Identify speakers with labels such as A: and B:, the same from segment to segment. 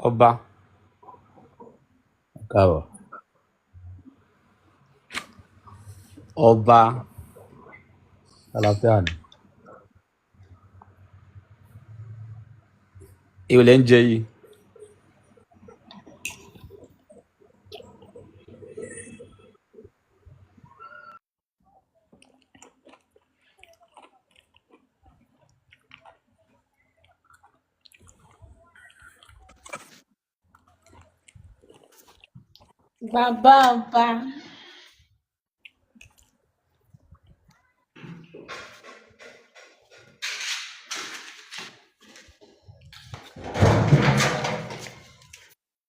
A: Ọba.
B: Káàbọ̀.
A: Ọba.
B: Àlàáfíà ni.
A: Èwo lẹ ń jẹ yìí?
C: Bàbá ọba.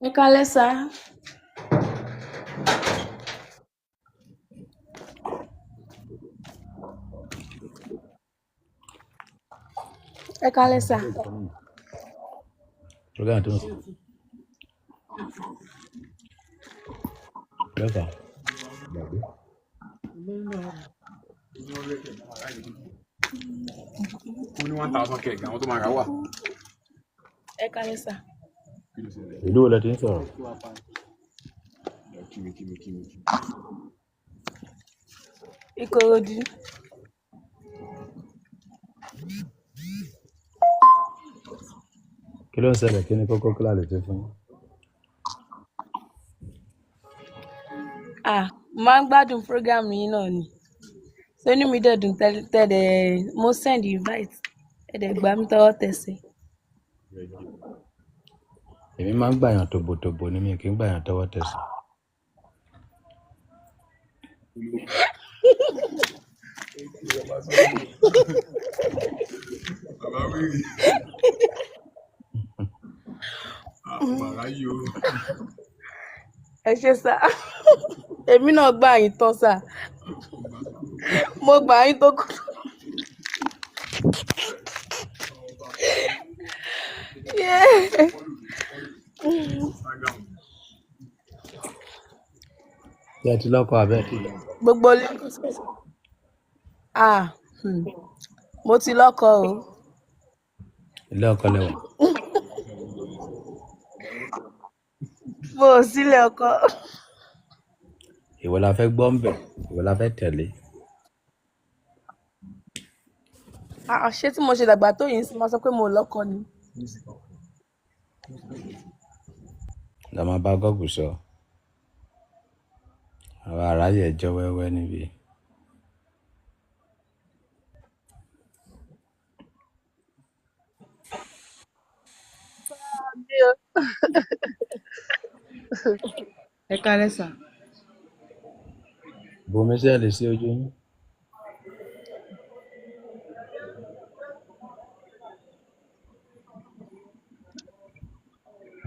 C: Ẹ kálẹ́ sà. Ẹ kálẹ́ sà.
B: Program tó ń sọ. Lẹ́fà.
D: Ó ní 1,000 kẹ̀kẹ́ àwọn tó máa rà wà.
C: Ẹ kálẹ́ sà.
B: Ìlú wo lẹ ti ń sọ̀rọ̀?
C: Ìkòròdú.
B: Kí ló ń ṣẹlẹ̀? Kí ni kókó kílà lè ṣe fún yín?
C: Máa ń gbádùn program yìí náà ni. So inú mi dẹ̀ dùn tẹ́lẹ̀ mo send invite. Ẹ dẹ̀ gbà mí tọwọ́ tẹsẹ̀.
B: Èmi máa ń gbàyàn tòbòtòbò ni mi kì í gbàyàn tọwọ́ tẹsẹ̀.
D: Bàbá wíìrì. Bàbá yìí o.
C: Ẹ ṣé sà. Èmi náà gbà yín tán sà. Mo gbà yín tó kù.
B: Ṣé ẹ ti lọ́kọ abẹ́ ti lọ?
C: Gbogbo ilé. Mo ti lọ́kọ o.
B: Ilé ọkọ lẹwà.
C: Mo ò sílé ọkọ.
B: Ìwọ la fẹ́ gbọ́ ń bẹ̀, ìwọ la fẹ́ tẹ̀lé.
C: Ṣé tí mo ṣe dàgbà tó yìí sì máa sọ pé mo lọ́kọ ni?
B: La máa bá gọ́ọ̀gù sọ. Àwọn aráyè ẹjọ́ wẹ́wẹ́ níbí.
C: Ẹ kálẹ́ sà.
B: Bomi ṣe lè sí ojú yín.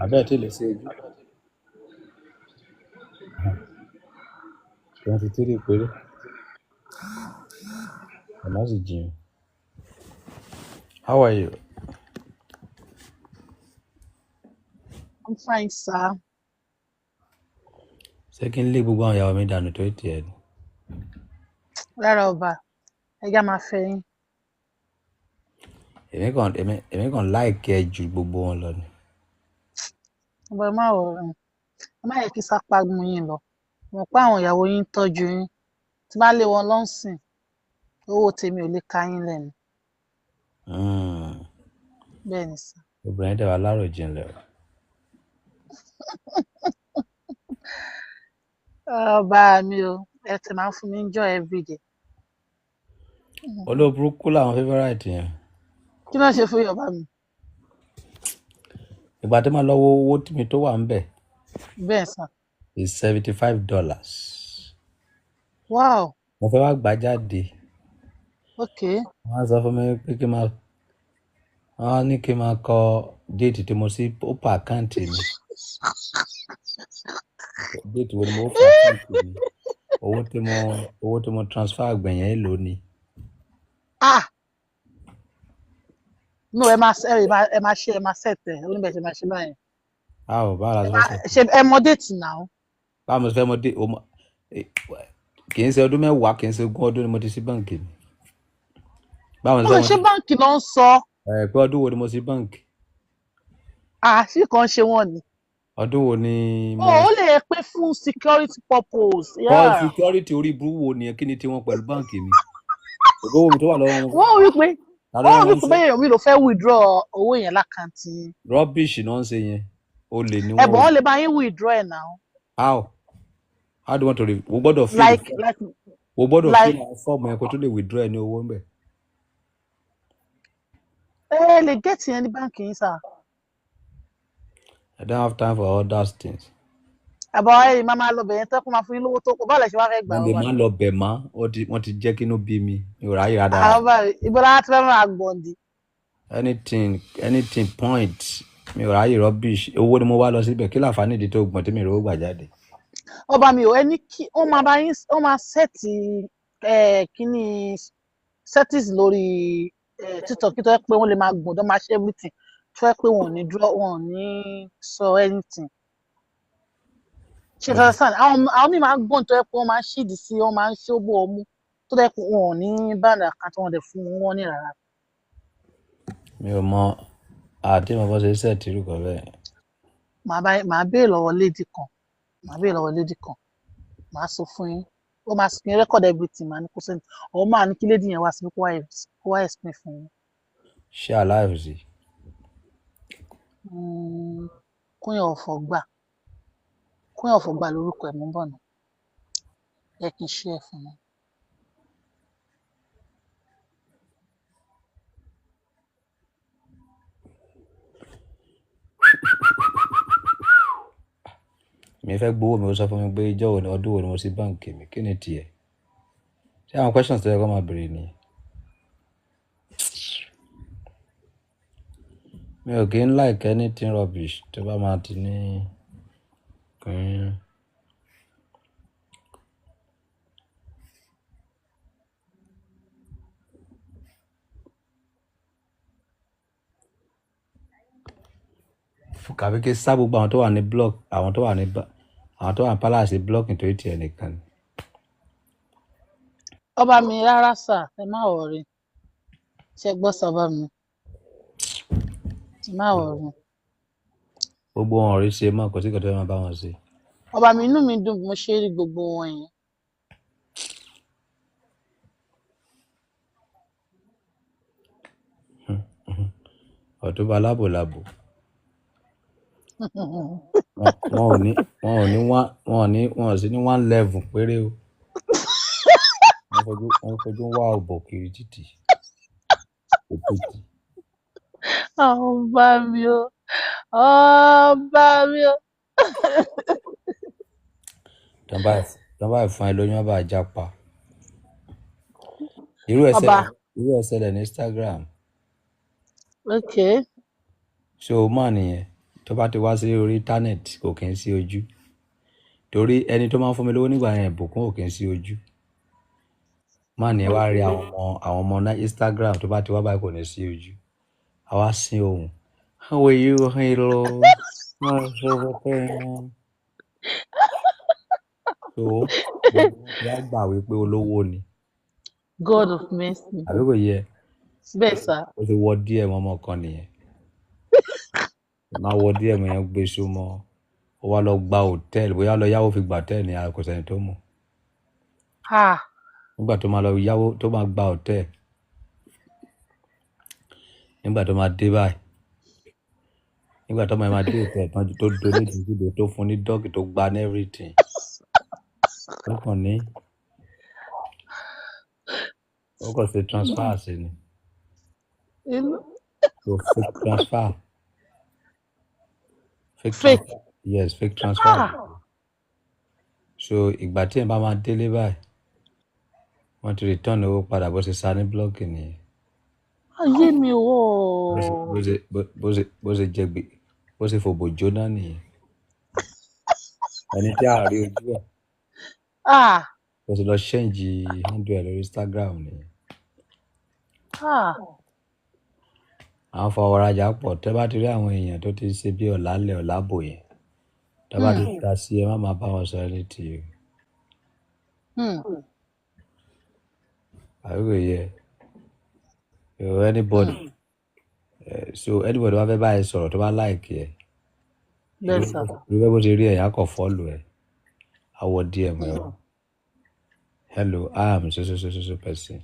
B: Abẹ́ tí lè sí ojú. 23 péré. Ọ̀nà sì jìn. How are you?
C: I'm fine, sir.
B: Ṣé kí n lé gbogbo àwọn ìyàwó mi dànù tó tiẹ̀ ni?
C: Rárá ọba, ẹja máa fẹ́ yín.
B: Èmi kàn láìkí ẹ ju gbogbo wọn lọ ni.
C: Ọba ẹ má wọ̀rọ̀ ẹ má yẹ kí sápá mú yín lọ. Mọ̀ pé àwọn ìyàwó yín ń tọ́jú yín. Tí bá lé wọn lọ́sìn, owó tèmi ò lè ká yín lẹ́nu. Bẹ́ẹ̀ ni sà.
B: Obìnrin dẹ̀ wà láròjinlẹ̀ o.
C: Ọba mi o, ẹ ti máa ń fún mi ń joy everyday.
B: Olóburúkú làwọn favourite yẹn.
C: Kí ló ń ṣe fún Yorùbá mi?
B: Ìgbà tí màá lọ wo owó tí mi tó wà ń bẹ̀.
C: Bẹ́ẹ̀ sà.
B: Is $75.
C: Wow.
B: Mo fẹ́ wá gbà jáde.
C: Okay.
B: Wọ́n á sọ fún mi pé wọ́n á ní kí n máa kọ déètì tí mo sí ó pa àkáǹtì mi. Déètì wo ni mo pa àkáǹtì mi? Owó tí mo transfer àgbẹ̀yìn èlò ni.
C: No, ẹ máa sẹ̀tẹ̀ oníbẹ̀ ṣe máa ṣe báyìí.
B: Báwo la ṣe
C: ṣe ẹ mọ déètì náà.
B: Báwo mo fẹ́ mọ déètì? Kì í ṣe ọdún mẹ́wàá, kì í ṣe ogún ọdún ni mo ti sí báǹkì mi. Báwo ni
C: ṣé báǹkì ló ń sọ?
B: Pé ọdún wo ni mo sí báǹkì?
C: Àṣì kan ṣe wọ́n ni.
B: ọdún wo ni mo
C: Ó lè pé fún security purpose.
B: kọ́
C: Yeah.
B: security orí burú wo nìyẹn kí ni tiwọn pẹ̀lú báǹkì mi ògbówó mi tó wà lọ́wọ́ wọn fún
C: Wọ́n rí pé
B: ta ló rán wọn ṣe
C: bẹ́ẹ̀ mi ló fẹ́ withdraw owó yẹn lákàntì.
B: rubbish náà ń ṣe yẹn o lè ní
C: Ẹ̀bùn
B: wọn
C: wọn lè bá yín withdraw ẹ̀ náà.
B: how do you want to o gbọ́dọ̀ fill
C: Like
B: o gbọ́dọ̀
C: like
B: fill àwọn fọ́ọ̀mù yẹn kó tó lè withdraw ẹ ní owó ń bẹ̀.
C: lè get yẹn ní báǹkì yín sà.
B: I don't have time for all those things.
C: Àbọ̀ ẹ̀yìn máa lọ bẹ̀yẹn tẹ́kùn máa fún yín lówó tó kù báwo lẹ ṣe wá fẹ́ gbà
B: mo lè má lọ bẹ̀ mọ́ wọ́n ti jẹ́ kínú bí mi mi ò ráyè rárá.
C: Àwọn báyìí ìbọ̀lá ti fẹ́ máa gbọ̀ndì.
B: anything point mi ò ráyè rubbish owó ni mo wá lọ síbẹ̀ kí láǹfààní ìdí tó gbọ̀n tí mi ò rówó gbà jáde.
C: Ọba mi ò ẹni kí ó máa bá yín ó máa sẹ́ẹ̀tì kíní settings lórí TikTok tó yẹ pé wọ́n lè máa gbọ̀n tó máa ṣe everything tó yẹ pé wọn ò ní draw wọn ò ní sọ anything. Ṣé ìfẹ́ sàn àwọn míì máa ń gbọ̀n tó yẹ pé wọ́n máa ń ṣídìí sí wọ́n máa ń ṣe ó bó ọmú tó yẹ pé wọn ò ní báńdà kan tí wọ́n dẹ̀ fún wọn ní rárá.
B: mi ò mọ àti mo bọ́ ṣe sẹ́ẹ̀tì irú kan bẹ́ẹ̀.
C: Màá béèrè lọ́wọ́ lady kan màá sọ fún yín ó máa sọ yín record everything màá ní kó sẹ́ni ọ̀ máa ní kí lady yẹn wá sí kó wá explain fún yín.
B: ṣé aláìsí sí.
C: Kúnyàn ọ̀fọ̀ gbà lórúkọ ẹ̀ mú bọ̀ nù ẹ kì í ṣe ẹ̀ fún mi.
B: mi fẹ́ gbowó mi ó sọ fún mi pé ìjọ́ wo ni ọdún wo ni mo sí báǹkì mi kí ni tiẹ̀ ṣé àwọn questions tó yẹ kó máa béèrè nìyẹn. mi ò kí ń like anything rubbish tó bá máa ti ní kàbí kí sá gbogbo àwọn tó wà ní block àwọn tó wà ní palace block nítorí tiẹ̀ nìkan ni.
C: Ọba mi rárá sà ẹ má wọrí ṣe gbọ́ sọ́ba mi ẹ má wọrí.
B: gbogbo wọn ò rí ṣe mọ́ kò sí kòtò ẹ máa bá wọn ṣe.
C: Ọba mi inú mi dùn bí mo ṣe rí gbogbo wọn yẹn.
B: ọ̀túnba lábòlábò wọn ò sí ní 1 level péré o wọn fojú wá ọ̀bọ̀ kiri títì òpètì.
C: Ọba mi o.
B: tán bá fún ẹ lóyún ọba àjápa irú ẹ̀ ṣẹlẹ̀ ní Instagram.
C: Okay.
B: so mọ̀ nìyẹn tó bá ti wá sí orí íńtánẹ́ẹ̀tì kò kí ń sí ojú torí ẹni tó máa ń fún mi lówó nígbà yẹn ìbùkún ò kí ń sí ojú má ní ẹ wá rí àwọn ọmọ Instagram tó bá ti wá báyìí kò ní sí ojú àwa sin ohun how are you hello so ìyá gbà wípé olówó ni.
C: God of mercy.
B: àbí kò yẹ.
C: bẹ́ẹ̀ sá.
B: ó ti wọ díẹ̀ mọ́ ọmọ kan nìyẹn máa wọ díẹ̀ mọ́ yẹn gbé súnmọ́ ó wá lọ gba hòtẹ́ẹ̀lì bóyá lọ yáwó fi gba hòtẹ́ẹ̀lì ní kò sẹ́ni tó mọ̀. nígbà tó máa lọ yáwó tó máa gba hòtẹ́ẹ̀lì nígbà tó máa dé báyìí nígbà tó máa dé hòtẹ́ẹ̀lì tó donate ìdìbò tó fún ní dọ́ọ̀kì tó gba ní everything ó kàn ní ó kàn ṣe transfer sí ni. So fake transfer. Transfer. Yes, fake transfer. So ìgbà tí ẹ̀ bá máa délé báyìí wọ́n ti return owó padà bó ṣe sá ní blọ́ọ̀kì nìyẹn.
C: ayé mi ò.
B: bó ṣe jẹ gbé bó ṣe fòbò jóná nìyẹn ẹni tí a rí ojú ẹ̀ bó ṣe lọ ṣẹ́ǹjì handle ẹ̀ lórí Instagram nìyẹn. àwọn fọwọ́rajà pọ̀ tẹ́ bá ti rí àwọn èèyàn tó ti ṣe bí ọ̀làlẹ̀ ọ̀làbò yẹn tẹ́ bá ti ta sí ẹ má máa bá wọn sọ ẹni tì í. àbúrò yẹ anybody So anybody wá fẹ́ bá ẹ sọ̀rọ̀ tó bá like ẹ
C: Yes, sir.
B: ìrúbẹ́ bó ṣe rí ẹ̀ yà kọ̀ follow ẹ̀ àwọ̀ DM ẹ̀ wá. Hello, I am so person.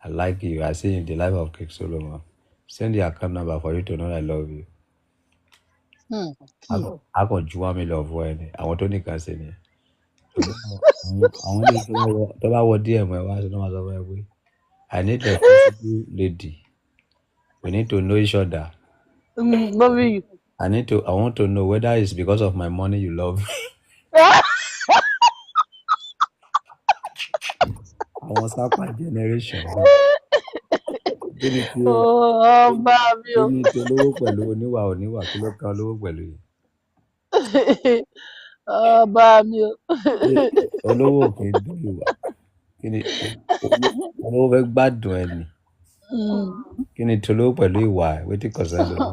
B: I like you. I see you in the life of King Solomon. Send the account number for you to know I love you. A kàn ju 1 million fún ẹ ni àwọn tó nìkan ṣe ni. Àwọn ilé tó bá wọ DM ẹ wá ṣe náà wá sọ fún ẹ pé I need a responsible lady. We need to know each other.
C: Loving you.
B: I want to know whether it's because of my money you love me. Àwọn sápà generation.
C: Ọba mi o.
B: Kí ni tó lówó pẹ̀lú oníwà kí ló kan lówó pẹ̀lú yìí?
C: Ọba mi o.
B: Olówó kì í dùn ìwà. Kí ni olówó fẹ́ gbádùn ẹ ni? Kí ni tó lówó pẹ̀lú ìwà ẹ̀ wetin concern lówó?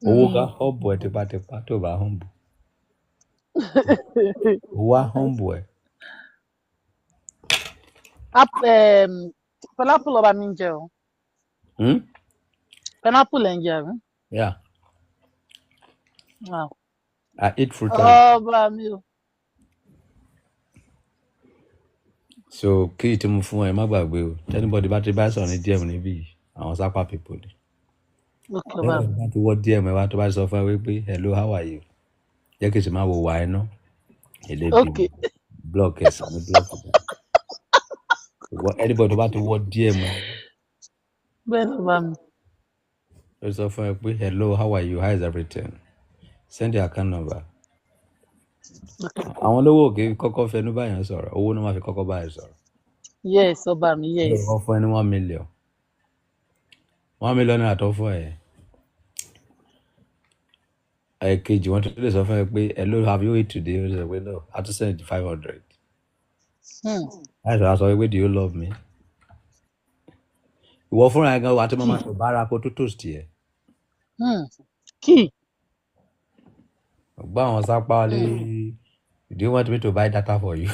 B: Owó ká humble ẹ tipátipá tó bá humble. Owó á humble ẹ.
C: Pineapple ọba mi ń jẹ o. Pineapple ẹ̀ ń jẹ o.
B: Yeah.
C: Wow.
B: I eat fruit.
C: Ọba mi o.
B: So kí tí mo fún ẹ má gbàgbé o. Anybody bá ti bá sọ̀rọ̀ ní DM níbí àwọn sápá people ni.
C: Okay, ọba mi.
B: Bá ti wọ́ DM ẹ wá tó bá sọ fún ẹ wípé hello how are you? Jẹ́ kí n sì máa wo wà ẹ ná.
C: Okay.
B: Block ẹ sàmì block ẹ. Anybody bá ti wọ́ DM ẹ.
C: Bẹ́ẹ̀ni ọba mi.
B: Ó sọ fún ẹ pé hello how are you? How is everything? Send your account number. Àwọn olówó òkè kọ́kọ́ fẹnu báyàn sọ̀rọ̀ owó ni wọ́n fi kọ́kọ́ báyàn sọ̀rọ̀.
C: Yes ọba mi yes.
B: Wọ́n fún ẹ ní 1 million. 1 million naira tó fún ẹ. Ẹ̀kejì wọ́n tó lè sọ fún ẹ pé hello have you eat today? Ó sọ pé no I have to send 500. Láìsọ àṣọ pé do you love me? Ìwọ fúnra ẹ̀ gan wà tí mo máa sọ bára kó tó toast ẹ̀.
C: Key.
B: Gbọ́ àwọn sápá lé do you want me to buy data for you?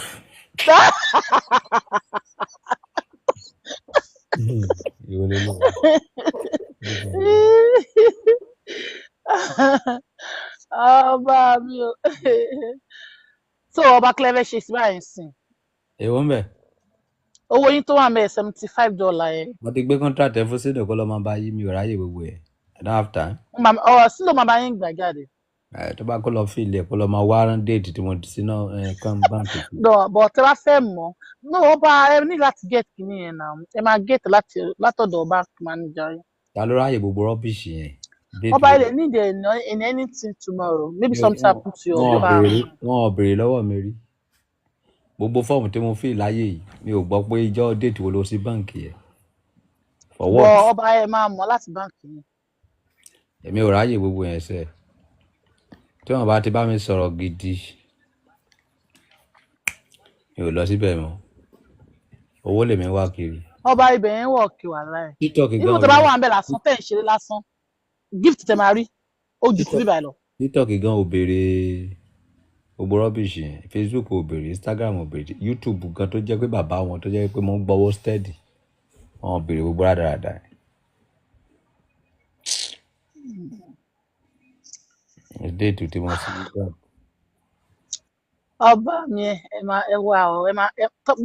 B: Ìwọ lè lọ.
C: Ọba mi o. So ọba clever ṣe sí báyìí sìn.
B: Èwo ń bẹ̀?
C: Owó yín tó wà mẹ́ $75 yẹn.
B: Mo ti gbé contract ẹ fún sídò kó lọ máa bá yí mi ò ráyè gbogbo ẹ̀. I don't have time.
C: Ọ̀rọ̀ sílò máa bá yín gbà jáde.
B: Tó bá kó lọ fi ilẹ̀ kó lọ máa wá déètì tí mo ti sí náà kan báńkì.
C: No, but tẹ́ bá fẹ́ mọ̀, no ọba ẹ ní láti get kìíní yẹn náà. Ẹ máa get látọ̀dọ̀ bank manager yẹn.
B: Ta ló ráyè gbogbo rọ́bìṣì yẹn?
C: Ọba ilẹ̀ need in anything tomorrow. Maybe something happen to your ọba.
B: Wọ́n ò béèrè lọ́wọ́ mi rí. Gbogbo fọ́ọ̀mù tí mo fi láyé yìí mi ò gbọ́ pé ìjọ́ déètì wo ló sí báńkì yẹn. For what?
C: Bọ̀ ọba ẹ máa mọ̀ láti báńkì yẹn.
B: Èmi ò ráyè gbogbo yẹn sẹ́. Tí wọ́n bá ti bá mi sọ̀rọ̀ gidi mi ò lọ síbẹ̀ mọ́. Owó lèmi wá kiri.
C: Ọba ibẹ̀ yẹn wọ̀ kí wà láì.
B: TikTok gan.
C: Irú tó bá wà ń bẹ̀ lásán tẹ̀ ń ṣeré lásán. Gift tẹ máa rí. Ó ju ti bíbá lọ.
B: TikTok gan ò béèrè gbogbo rọ́bìṣì yẹn. Facebook ò béèrè, Instagram ò béèrè, YouTube gan tó jẹ́ pé bàbá wọn tó jẹ́ pé mo ń gbọ́wọ́ steady. Wọ́n ò béèrè gbogbo rádaràda. Déètì tí wọ́n sì ń gbà.
C: Ọba mi ẹ máa ẹ wá ọ ẹ máa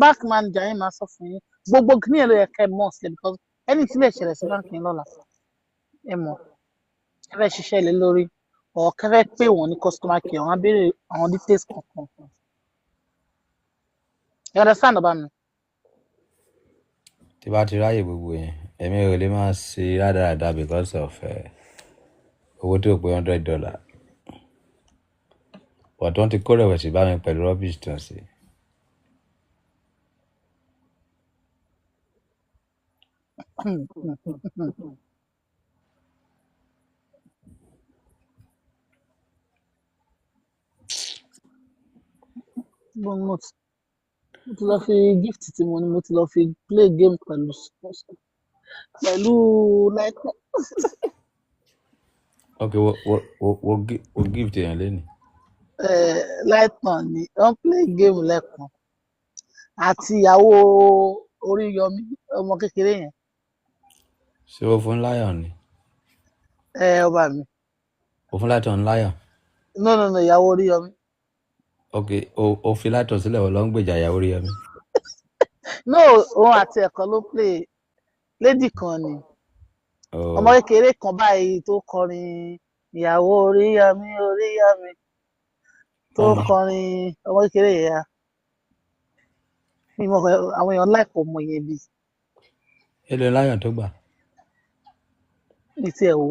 C: bank manager yẹn máa sọ fún yín gbogbo kí ni ẹ ló yẹ ká ẹ mọ̀ sílẹ̀ because ẹni tí lè ṣẹlẹ̀ sí báńkì yẹn lọ́la ẹ mọ̀ ẹ fẹ́ ṣiṣẹ́ lé lórí ọ̀ kẹ́ fẹ́ pè wọ́n ní customer care wọ́n á béèrè àwọn details kankan. You understand ọba mi?
B: Tí bá ti ráyè gbogbo yẹn èmi ò lè máa ṣe rádaràda because of owó tí ò pé $100. But wọ́n ti kó rẹ̀wẹ̀sì bá mi pẹ̀lú rubbish tó ń ṣe.
C: Mo ti lọ fi gift tí mo ní mo ti lọ fi play game pẹ̀lú láìpẹ́.
B: Okay, wo gift yẹn lẹ́nu.
C: Láìpẹ́ ni wọ́n play game lẹ́kan àti ìyàwó Oríyọmí ọmọ kékeré yẹn.
B: Ṣé o fún lion ni?
C: Ọba mi.
B: O fún láìtọ̀ ń láyọ̀.
C: No, ìyàwó Oríyọmí.
B: Ok, o fi láìtọ̀ sílẹ̀ o lọ ń gbèjà ìyàwó Oríyọmí.
C: No, òun àti ẹ̀kọ́ ló play lady kan ni. Ọmọ kékeré kan báyìí tó kọrin ìyàwó Oríyọmí tó kọrin ọmọ kékeré yẹn ya. Àwọn èèyàn láìpọ̀ ọmọ yẹn bí.
B: Èlò láyọ̀ tó gbà.
C: Ní ti ẹ̀ wò.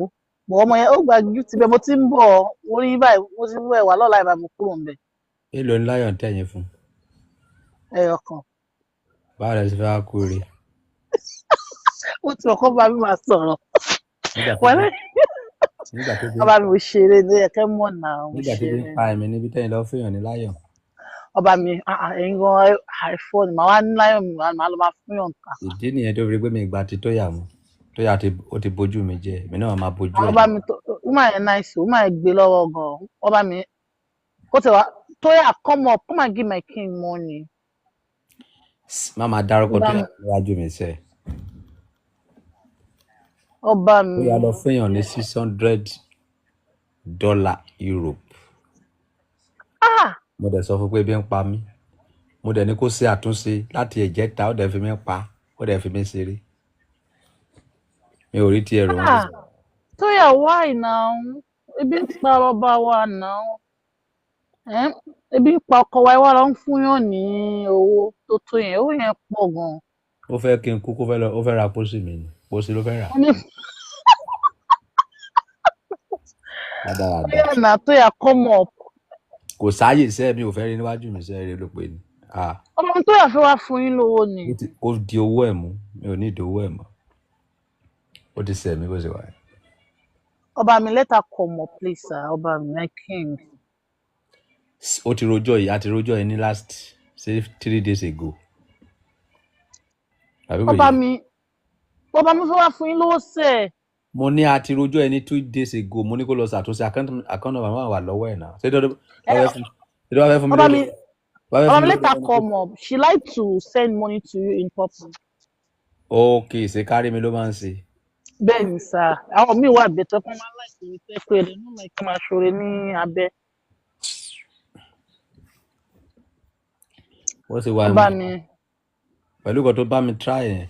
C: Bọ̀ ọmọ yẹn ó gba gift bẹ́ẹ̀ mo ti ń bọ̀ orí báyìí mo ti ń wẹ̀ wá lọ́la ìbámu kúrò ń bẹ̀.
B: Èlò láyọ̀ tẹ̀yìn fún.
C: Ẹyọ kan.
B: Báwo lẹ ti fẹ́ wá kú rí?
C: Ó ti ọkọ bá mi máa sọ̀rọ̀.
B: Nígbà tó
C: ọba mi ò ṣeré ní ẹ̀kẹ́ mọ̀ náà.
B: Nígbà tó fi ń pa ẹ̀mí níbi tẹ́yìn lọ fẹ́yàn ní láyọ̀.
C: Ọba mi ẹ̀yin gan àìfọ́ ni màá wá ní láyọ̀ mi màá lọ máa fún yàn ká.
B: Ìdí nìyẹn tó fi rí pé mi gba ti Tóyà mu. Tóyà ó ti bójú mi jẹ èmi náà máa bójú ẹ̀.
C: Ọba mi woman yẹn nice o woman yẹn gbé lọ́wọ́ gan. Ọba mi kó tẹ̀ wá Tóyà come up come and give my king money.
B: Má máa dárúkọ Tóyà níwájú mi sẹ́ẹ̀.
C: Ọba mi.
B: Ó yá lọ fẹ́yàn ní $600 Europe. Mo dẹ̀ sọ fún pé bí ń pa mí. Mo dẹ̀ ní kó ṣe àtúnṣe láti ẹ̀jẹ̀ ta ó dẹ̀ fi mí pa ó dẹ̀ fi mí ṣeré. Mi ò rí ti ẹ̀rọ wọn.
C: Tóyà why now? Ebi ń pa ọba wa now. Ebi ń pa ọkọ wa wá lọ ń fún yàn ní owó tó yẹn owó yẹn pọ̀ gan.
B: Ó fẹ́ kí n kú ó fẹ́ ra pósí mi ni pósí ló fẹ́ rà.
C: Tóyà náà Tóyà come up.
B: Kò sáàyè sẹ́ mi ò fẹ́ rí níwájú mi sẹ́ rí ló pé ni.
C: Ọmọ Tóyà fẹ́ wá fún yín lówó ni.
B: Ó di owó ẹ̀ mú mi ò ní ìdí owó ẹ̀ mọ́. Ó ti sẹ̀ mí bó ṣe wà.
C: Ọba mi let her come up please sir ọba mi my king.
B: Ó ti rojọ́ yìí àti rojọ́ yìí ní last say 3 days ago.
C: Ọba mi fẹ́ wá fún yín lówó sẹ́ẹ̀.
B: Mo ní àti rojọ́ ẹni 2 days ago mo ní kó lọ ṣàtúnṣe àkáǹtì bàbá wà lọ́wọ́ ẹ̀ náà. Ṣé tó bá fẹ́ fún mi lọ́wọ́?
C: Ọba mi let her come up. She like to send money to you in public.
B: Okay, ṣe kárí mi ló máa ń ṣe.
C: Bẹ́ẹ̀ni sá, àwọn míì wà bẹ̀tẹ̀ fún máa láìsí ní tẹ́pẹ́ rẹ̀ nínú ìkí máa ṣoore ní abẹ́.
B: Wọ́n ti wà ní pẹ̀lú nǹkan tó bá mi try yẹn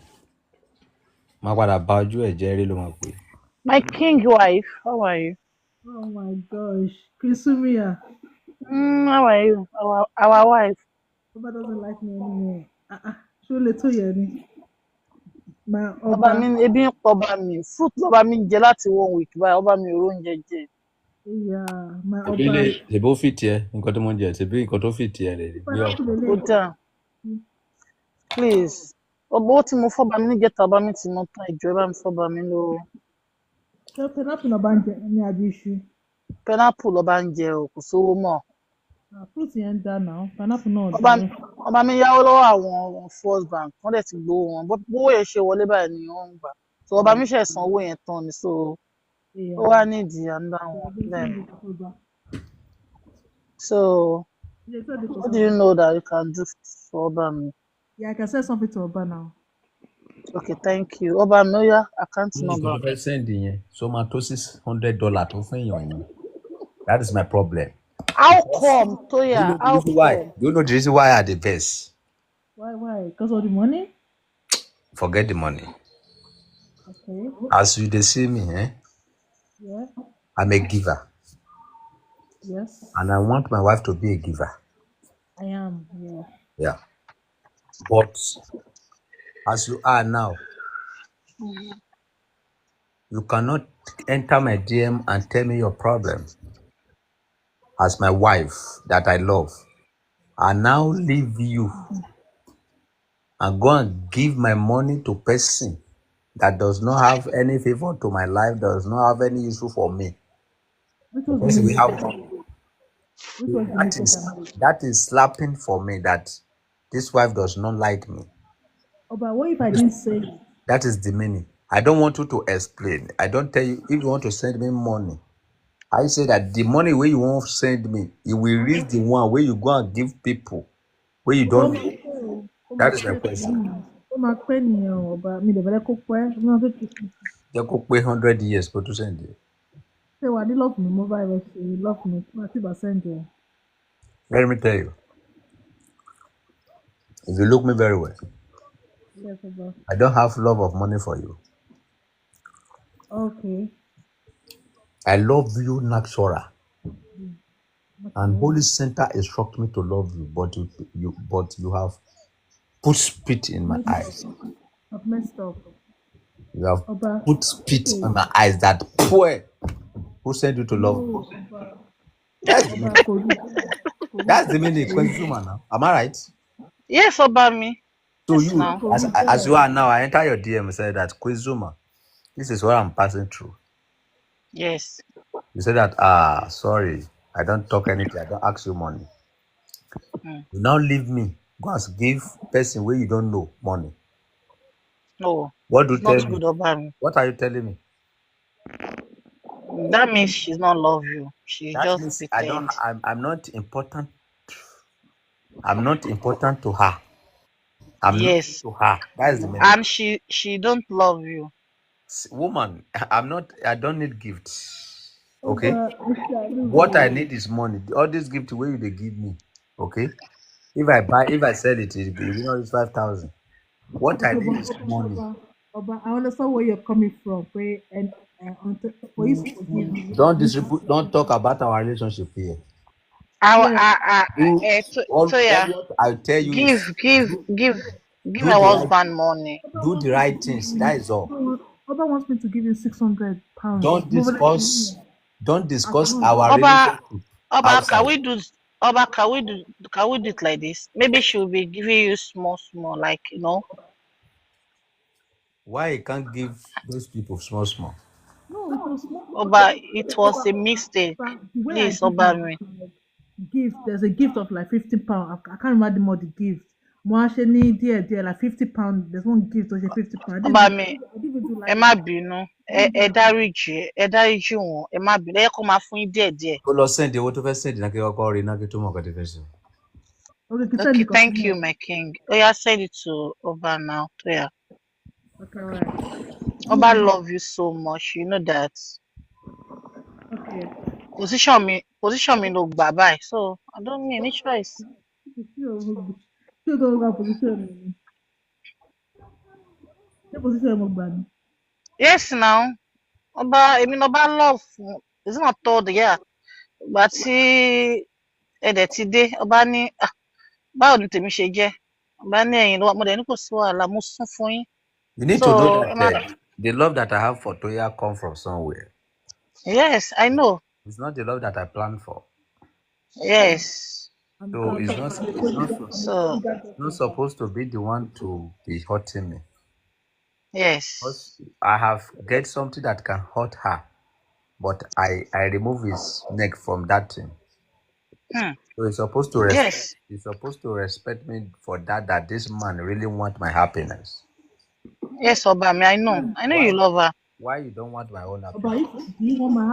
B: máa padà bá ojú ẹ̀ jẹ́ rí ló máa pè.
C: My king wife, how are you?
E: Oh my gosh, Kisumia.
C: How are you? Our wife.
E: Oba doesn't like me anymore. Ṣé lè tó yẹ ni?
C: Ọba mi ebi ń pọ̀ ọba mi fruit lọ́ba mi ń jẹ láti 1 week báyìí ọba mi ò róúnjẹ jẹ.
B: Ṣèbí ó fìtì ẹ nǹkan tó mọ̀ ń jẹ ṣèbí nǹkan tó fìtì ẹ rẹ̀ rí.
C: Ó dà please owó tí mo fọ́ba mi níjẹta ọba mi ti mọ tán ìjọ ẹ bá mi fọ́ba mi lówó.
E: Ṣé pineapple lọ́ba ń jẹ ní àbí iṣu?
C: Pineapple lọ́ba ń jẹ o kò sówó mọ́.
E: Fruit yẹn ń dá náà pineapple náà dá.
C: Ọba mi yáwó lọ́wọ́ àwọn First Bank wọ́n dẹ̀ ti gbowó wọn bówó yẹn ṣe wọlé báyìí ni wọ́n ń gbà so ọba mi ṣe san owó yẹn tán ni so ó wá nídìí àńdá wọn bẹ́ẹ̀. So what do you know that you can do for ọba mi?
E: Yeah, I can say something to ọba now.
C: Okay, thank you. Ọba mi ó yá account number.
B: Mo fẹ́ send yẹn so máa tó $600 tó fún èèyàn yẹn. That is my problem.
C: How come, Toya? How come?
B: Do you know the reason why I divest?
E: Why? Because of the money?
B: Forget the money.
E: Okay.
B: As you dey see me,
E: Yeah.
B: I'm a giver.
E: Yes.
B: And I want my wife to be a giver.
E: I am. Yeah.
B: Yeah. But as you are now, you cannot enter my DM and tell me your problem. As my wife that I love, I now leave you and go and give my money to person that does not have any favor to my life, does not have any issue for me. That is slapping for me that this wife does not like me.
E: Oh, but what if I didn't say it?
B: That is the meaning. I don't want you to explain. I don't tell you if you want to send me money. I say that the money where you won't send me, it will reach the one where you go and give people where you don't know. That is my question. They could pay 100 years for to send it.
E: Say what you love me, mobile virus, you love me. What you send you?
B: Let me tell you, if you look me very well,
E: Yes, Oba.
B: I don't have love of money for you.
E: Okay.
B: I love you natural. And
E: Okay.
B: Holy Center instruct me to love you, but you have put spit in my eyes.
E: I've messed up.
B: You have
E: Oba.
B: put spit
E: Okay.
B: in my eyes. That poor who sent you to love me.
E: No, Oba.
B: That's the
E: Oba,
B: meaning.
E: police.
B: That's the meaning. Consumer now. Am I right?
C: Yes, Obami.
B: So
C: Yes,
B: you,
C: now.
E: Police.
B: as you are now, I enter your DM and say that Quizuma, this is what I'm passing through.
C: Yes.
B: You say that sorry, I don't talk anything. I don't ask you money.
C: Mm.
B: You now leave me. Go and give person where you don't know money.
C: No,
B: What do you
C: it's not
B: tell me?
C: good, Obami.
B: What are you telling me?
C: That means she's not love you. She
B: That
C: just
B: means I don't.
C: pretend.
B: I'm not important. I'm not important to her. I'm nothing
C: Yes.
B: to her. That is the meaning.
C: And she don't love you.
B: Woman, I'm not. I don't need gifts. Okay.
E: Oba,
B: What I need is money. All these gifts where they give me. Okay. If I sell it, it's 5,000. What I
E: okay,
B: need is money.
E: Oba, I understand where you're coming from. And for you to forgive me,
B: Don't
E: you need to
B: distribute. Don't talk about our relationship here.
E: yeah.
C: Toya,
B: What I tell you
C: give,
B: is
C: give,
B: do,
C: give, give
B: do
C: my
B: the right
C: husband money.
E: Oba
B: do the
E: wants me to
B: right
E: give
B: things. That
E: you.
B: is all.
E: Oba wants me to give you £600.
B: Don't discuss. Don't
E: I
B: discuss
E: cannot.
B: our
C: Oba,
B: relationship
C: Oba,
B: outside.
C: can we do it like this? Maybe she'll be giving you small, like,
B: Why you can't give those people small?
E: No, it was small.
C: Oba, it was a mistake.
E: The way I
C: Please,
E: give
C: Oba
E: now,
C: me.
E: like, gift. There's a gift of like £50. I can't remember the more the gift. More actually, there like £50. There's one gift of £50.
C: Oba me,
E: I didn't even do
C: ẹ
E: like
C: má
E: that.
C: bínú,
E: I didn't do like that.
C: ẹ dáríjì wọn, ẹ má bínú, ẹ yẹ kó máa fún yín díẹ̀díẹ̀.
B: Kó lọ send owó tó fẹ́ send náà kí ọkọ rí náà kí tó mọ̀ nǹkan tó fẹ́ sọ.
E: Okay, can send
C: Okay,
E: me
C: thank you,
E: continue.
C: my king. Oya, send it to Oba now. Toya.
E: Okay, right.
C: Oba love you so much. You know that.
E: Okay.
C: Position me no gbà báyìí. So I don't need any choice.
E: Still don't have position. The position of man.
C: Yes, now. Èmi Oba love fún. It's not third year. Ìgbà tí ẹ̀dẹ̀ ti dé, Ọba ní, báwo ni tèmi ṣe jẹ́? Ọba ní ẹ̀yin lọ́wọ́, mo dẹ̀ ní kò sí wàhálà, mo sún fún yín.
B: You need
C: So,
B: to know that the love that I have for Toya come from somewhere.
C: yes, I know.
B: It's not the love that I planned for.
C: Yes.
B: So
C: So,
B: it's not supposed to be the one to be hurting me.
C: yes.
B: Because I have get something that can hurt her, but I remove his neck from that thing. So he's supposed to respect.
C: Yes.
B: He's supposed to respect me for that. That this man really want my happiness.
C: Yes, Obami, I know. I know you love her.
B: Why you don't want my own
E: But
B: happiness?
E: if you want my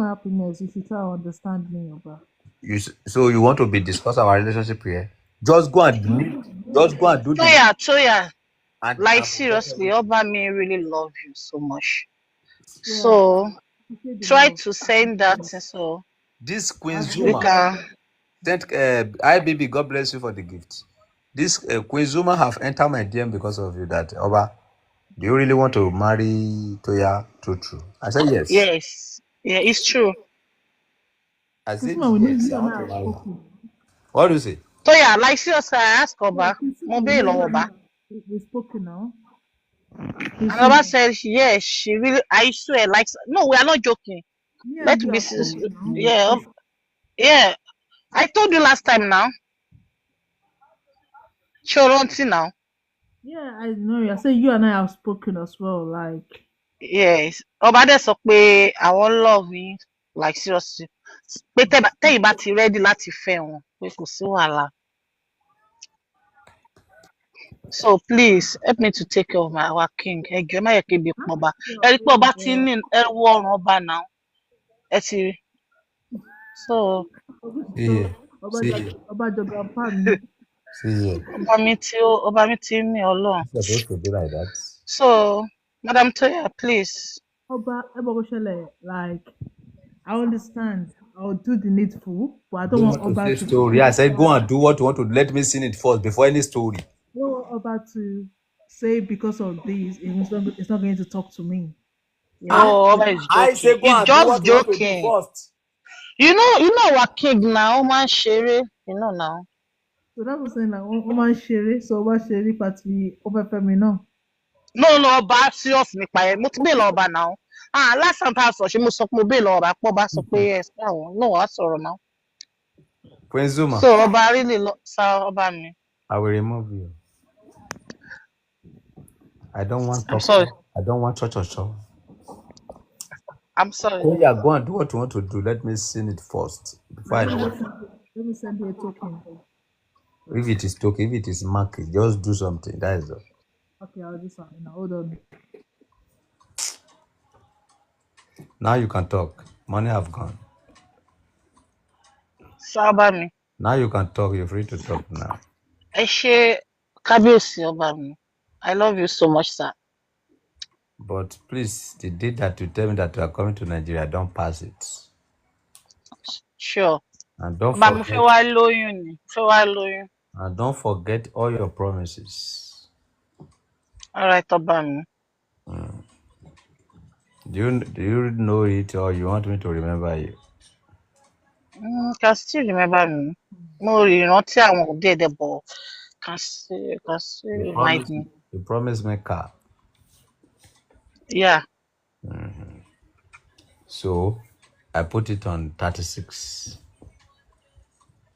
E: happiness, you should try to understand me, Oba.
B: So you want to be discuss our relationship here? Just go and do the.
C: Toya.
B: And
C: Like seriously, Obami really love you so much.
E: Yeah,
C: So try to send that. So
B: this Queen
C: we
B: Zuma.
C: can.
B: Thank hi baby, God bless you for the gift. This Queen Zuma have entered my DM because of you. That Oba, do you really want to marry Toya? True. I said yes.
C: Yes. Yeah, it's true.
B: I said yes. I want to marry her. What do you say?
C: Toya, like seriously, I ask Oba. Oba.
E: We spoken now.
C: And Oba said yes. She really. I swear, like no, we are not joking. Let's be yeah. I told you last time now. Choronti now.
E: Yeah, I know. I said you and I have spoken as well. Like
C: Yes. Oba dẹ̀ sọ pé àwọn love yín like seriously. Pé tẹ́yìn bá ti ready láti fẹ́ wọn pé kò sí wàhálà. So please help me to take care of our king. Ẹ jọ̀ọ́ ẹ má yẹ kí ebi pa ọba. Ẹ rí pé ọba ti ní ẹrú ọrùn ọba náà. Ẹ ti rí. So. Ọba mi ti ní Ọlọ́run.
B: It's supposed to be like that.
C: So, Madam Toya, please.
E: Oba, like I understand. I'll do the needful, but I
B: You
E: don't
B: don't
E: want
B: want to
E: Oba
B: say
E: to
B: story. I said go and do what you want to. Let me sing it first before any story.
E: I don't want Oba to say because of this, it's not going to talk to me. Yeah.
C: No, Oba is
B: I say
C: joking.
B: go
C: He's
B: and do
C: just
B: what you want to do
C: joking.
B: first.
C: You know our king now, man, Shere. You know now.
E: So that was saying like Oba Shere, so Oba Shere party Oba Femi now.
C: No, Oba serious nípa ẹ̀. Mo ti bẹ́ẹ̀ lọ Ọba now. Last time I saw ṣe mo sọ pé mo bẹ́ẹ̀ lọ Ọba pọ̀ bá sọ pé yes báwọn. No, wàá sọ̀rọ̀ now.
B: Prince Zuma,
C: So Ọba really sa Ọba mi.
B: I will remove you. I don't want
C: I'm
B: talk.
C: sorry.
B: I don't want cho.
C: I'm sorry.
B: Oh yeah, go and do what you want to do. Let me sing it first before I
E: Let
B: know
E: me
B: what.
E: let me send you a token.
B: If it is talking, if it is market, just do something. That is all.
E: Okay, I'll do something now. Hold on.
B: Now you can talk. Money have gone.
C: Sa Ọba mi.
B: Now you can talk. You're free to talk now.
C: Ẹ ṣé kábíyèsí Ọba mi. I love you so much, sir.
B: But please, the day that you tell me that you are coming to Nigeria, don't pass it.
C: Sure.
B: And don't
C: Ọba mi fẹ́
B: forget.
C: wá lóyún ni. Fẹ́ wá lóyún.
B: And don't forget all your promises.
C: All right, Ọba mi.
B: Do you know it, or you want me to remember you?
C: Can still remember me. Mo rántí àwọn díẹ̀ but can still remind me.
B: You promised me car.
C: Yeah.
B: So I put it on 36.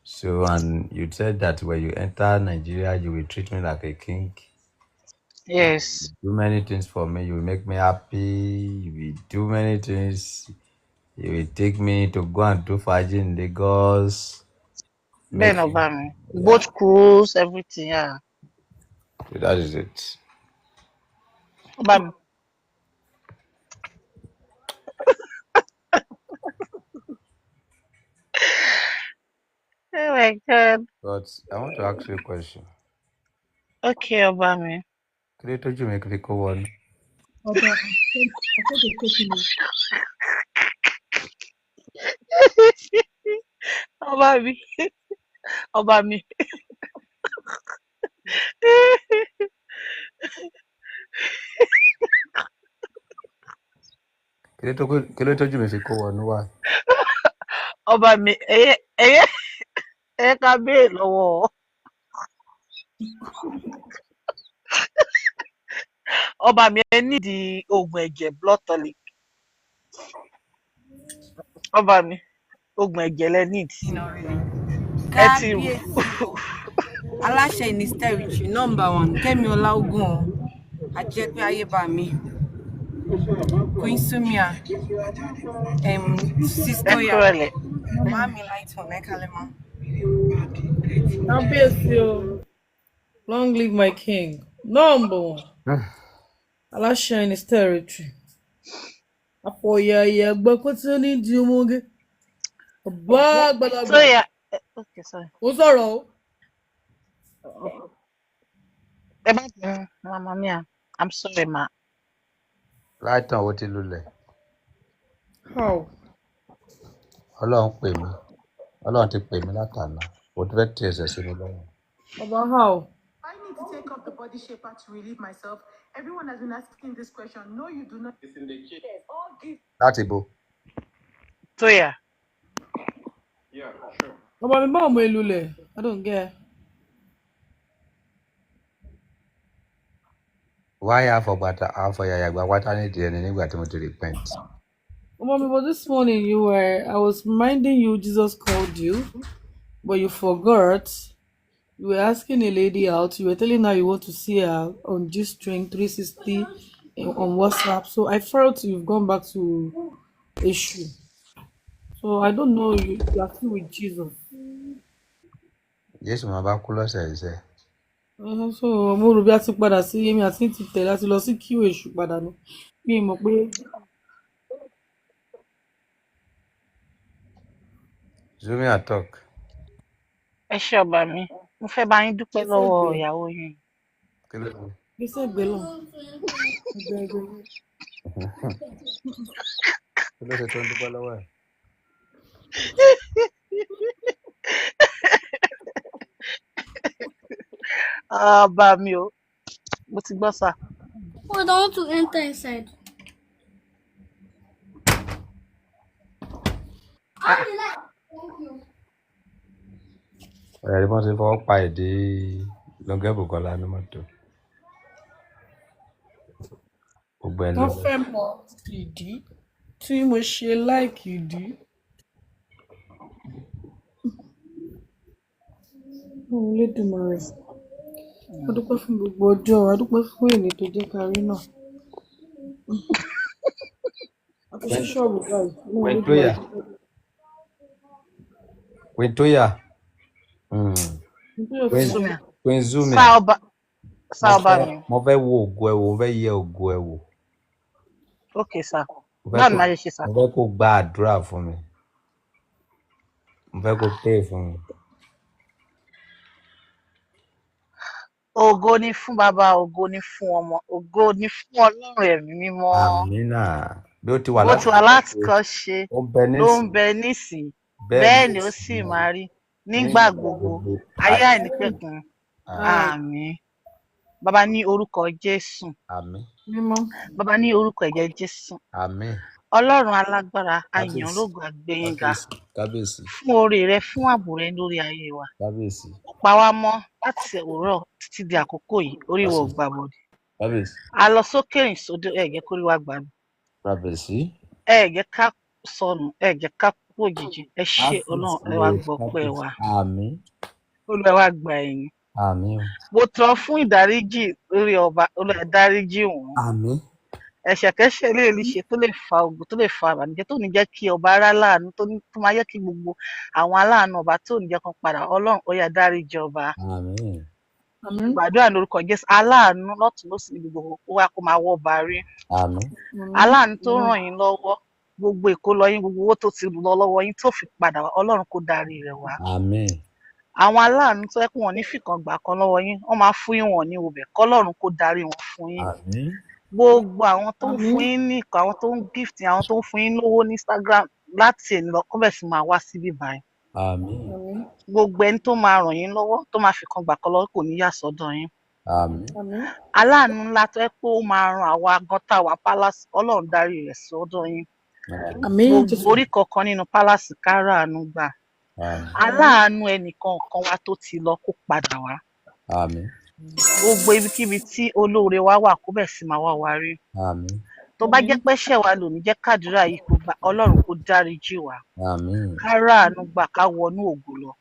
B: So, and you said that when you enter Nigeria, you will treat me like a king.
C: Yes.
B: Do many things for me. You will make me happy. You will do many things. You will take me to go and do Faji in Lagos.
C: Bẹ́ẹ̀ ni Ọba mi. Boat cruise, everything, yeah.
B: So that is it.
C: Ọba mi. Oh my God.
B: But I want to ask you a question.
C: Okay, Ọba mi.
B: Can you touch me click one?
E: Oba, I sent a token.
C: Ọba mi. Ọba mi.
B: Can you touch me click one? Why?
C: Ọba mi. Ẹ ká béèrè lọ́wọ́. Ọba mi ẹ nídìí oògùn ẹ̀jẹ̀ blood tonic. Ọba mi. Oògùn ẹ̀jẹ̀ lẹ need. Ẹ ti
F: aláṣẹ in his territory #1 Kẹ́mi Ọláògùn ajẹpẹ ayébàmí Queen Sumia Sistoya
C: kúrọ̀lẹ́.
F: Mami Lighton Ekalema.
G: Long live my king. #1 aláṣẹ in his territory. Àpọ̀yàyà gbọ́pẹ́ tí ó ní di ọmọge. Ọba àgbàlagbà.
C: Sóyà. Okay, sorry.
G: Ó sọ̀rọ̀ o.
C: Ẹ bá bẹ̀rẹ̀ Mama Mia. I'm sorry, ma.
B: Right now, what you lulẹ̀?
G: How?
B: Ọlọ́run pè mí. Ọlọ́run ti pè mí látàná. Mo ti fẹ́ tí ẹsẹ̀ sí mi lọ́wọ́.
G: About how?
H: I need to take off the body shaper to relieve myself. Everyone has been asking this question. No, you do not. It's in the case. Yes, all give.
B: Láti bo.
C: Sóyà.
D: Yeah, sure.
G: Ọba mi báwo mo elulẹ̀? I don't get.
B: Why àfọ̀yàyà gba wátá nídìí ẹni nígbà tí mo ti repent?
G: Ọba mi, but this morning I was reminding you Jesus called you, but you forgot. You were asking a lady out. You were telling her you want to see her on G-String 360 on WhatsApp. So I felt you've gone back to issue. So I don't know. You are still with Jesus.
B: Jésù máa bá kú lọ́sẹ̀ iṣẹ́.
G: So mo rò bí a ti padà sí èmi àti ti tẹ̀ láti lọ sí kí èṣù padà ní. Mi mọ̀ pé.
B: Zumia talk.
C: Ẹ ṣé Ọba mi. Mo fẹ́ bá yín dúpẹ́ lọ́wọ́ ìyàwó yín.
B: Kí ló dé?
G: Gbèsè gbé lọ.
B: Kí ló ṣe tó ń dúpẹ́ lọ́wọ́ ẹ̀?
C: Bá mi o, mo ti gbọ́ sà.
I: Hold on to enter inside.
C: Ah,
I: Thank you.
B: Ẹ̀rí wọ́n ti fọwọ́ pa èdè lọ́gẹ́ Bùkọ́lá ní mọ́tò. Gbogbo ẹ̀ ló.
G: Wọ́n fẹ́ mọ ìdí tí mo ṣe láìkì ìdí. Òun lè dùnmọ̀ rẹ̀. A dúpẹ́ fún gbogbo ọjọ́, a dúpẹ́ fún èmi tó jẹ́ ká rí náà. A ti ṣí ṣọ́ọ̀bù báyìí.
B: Wetoya. Queen Zumi.
C: Sá ọba mi.
B: Mo fẹ́ wo ògo ẹ̀ wò, mo fẹ́ yẹ ògo ẹ̀ wò.
C: Ok sá. Báwo ni màá ṣe sá?
B: Mo fẹ́ kó gba àdúrà fún mi. Mo fẹ́ kó pray fún mi.
C: Ògo ni fún bàbá, ògo ni fún ọmọ, ògo ni fún Ọlọ́run ẹ̀mí mímọ́.
B: Àmínà. Bí ó ti wà
C: láti kọ́ ṣe ló ń bẹ nísìn, bẹ́ẹ̀ ni ó sì máa rí nígbà gbogbo, ayé àìnípẹ̀kun. Àmín. Bàbá ní orúkọ Jésù.
B: Àmín.
C: Bàbá ní orúkọ ẹ̀jẹ̀ Jésù.
B: Àmín.
C: Ọlọ́run alágbára, àyàn lógo àgbéyìnga fún oore rẹ, fún ààbò rẹ lórí ayé wa. Ó pa wá mọ́ láti òwúrọ̀ títí di àkókò yìí, orí wa ò gbà bọ̀dẹ̀. A lọ sókè rìn sódò, ẹ jẹ́ kórí wa gbà mí. Ẹ jẹ́ ká sọnù, ẹ jẹ́ ká kú òjijì. Ẹ ṣé Ọlọ́run, ẹ wá gbọ́ pẹ́ wa. Olúwa wá gba ẹ̀yìn. Mo tọrọ fún ìdáríjì lórí ọba, Olúwa dáríjì wọn. Ẹ̀ṣẹ̀kẹ́ṣẹ̀ lè ṣe tó lè fa ogun, tó lè fa àbànújẹ́, tó ní jẹ́ kí ọba ara láàánú, tó máa yẹ kí gbogbo àwọn aláàánú ọba tó ní jẹ́ kan padà. Ọlọ́run ó yá dáríjì ọba. Gbàdúrà lórúkọ Jésù, aláàánú lọ́tùn lósì ní gbogbo ó wá kó máa wọ́ ọba rí. Aláàánú tó ràn yín lọ́wọ́, gbogbo ìkólọ yín, gbogbo owó tó ti lọ lọ́wọ́ yín tó fi padà wá, Ọlọ́run kó darí rẹ̀ wá. Àwọn aláàánú tó yẹ kí wọ́n ní fìkan gbà kan lọ́wọ́ yín, wọ́n máa fún yín wọ̀n ní obẹ̀, kọ́lọ́run kó darí wọn fún yín. Gbogbo àwọn tó ń fún yín ní ìkọ̀, àwọn tó ń gift, àwọn tó ń fún yín lówó ní Instagram láti èní lọ kọ́ bẹ̀ sí máa wá síbí báyìí. Gbogbo ẹni tó máa ràn yín lọ́wọ́, tó máa fi kan gbà kan lọ́wọ́ kò ní yà sọ́dọ̀ yín. Aláàánú ńlá tó yẹ pé ó máa ran àwa gọ́tà wa palace, Ọlọ́run darí rẹ̀ sọ́dọ̀ yín. Gbogbo orí kọ̀ọ̀kan nínú palace káràánú gbà. Aláàánú ẹnìkan kan wa tó ti lọ kó padà wá. Gbogbo ibikíbi tí olóore wa wà kó bẹ̀ sí máa wá wa rí. Tó bá jẹ́ pé ṣẹ̀ wa lòní jẹ́ kádùrá yìí kó gbà, Ọlọ́run kó dáríjì wá. Káràánú gbà ká wọnú ògo lọ.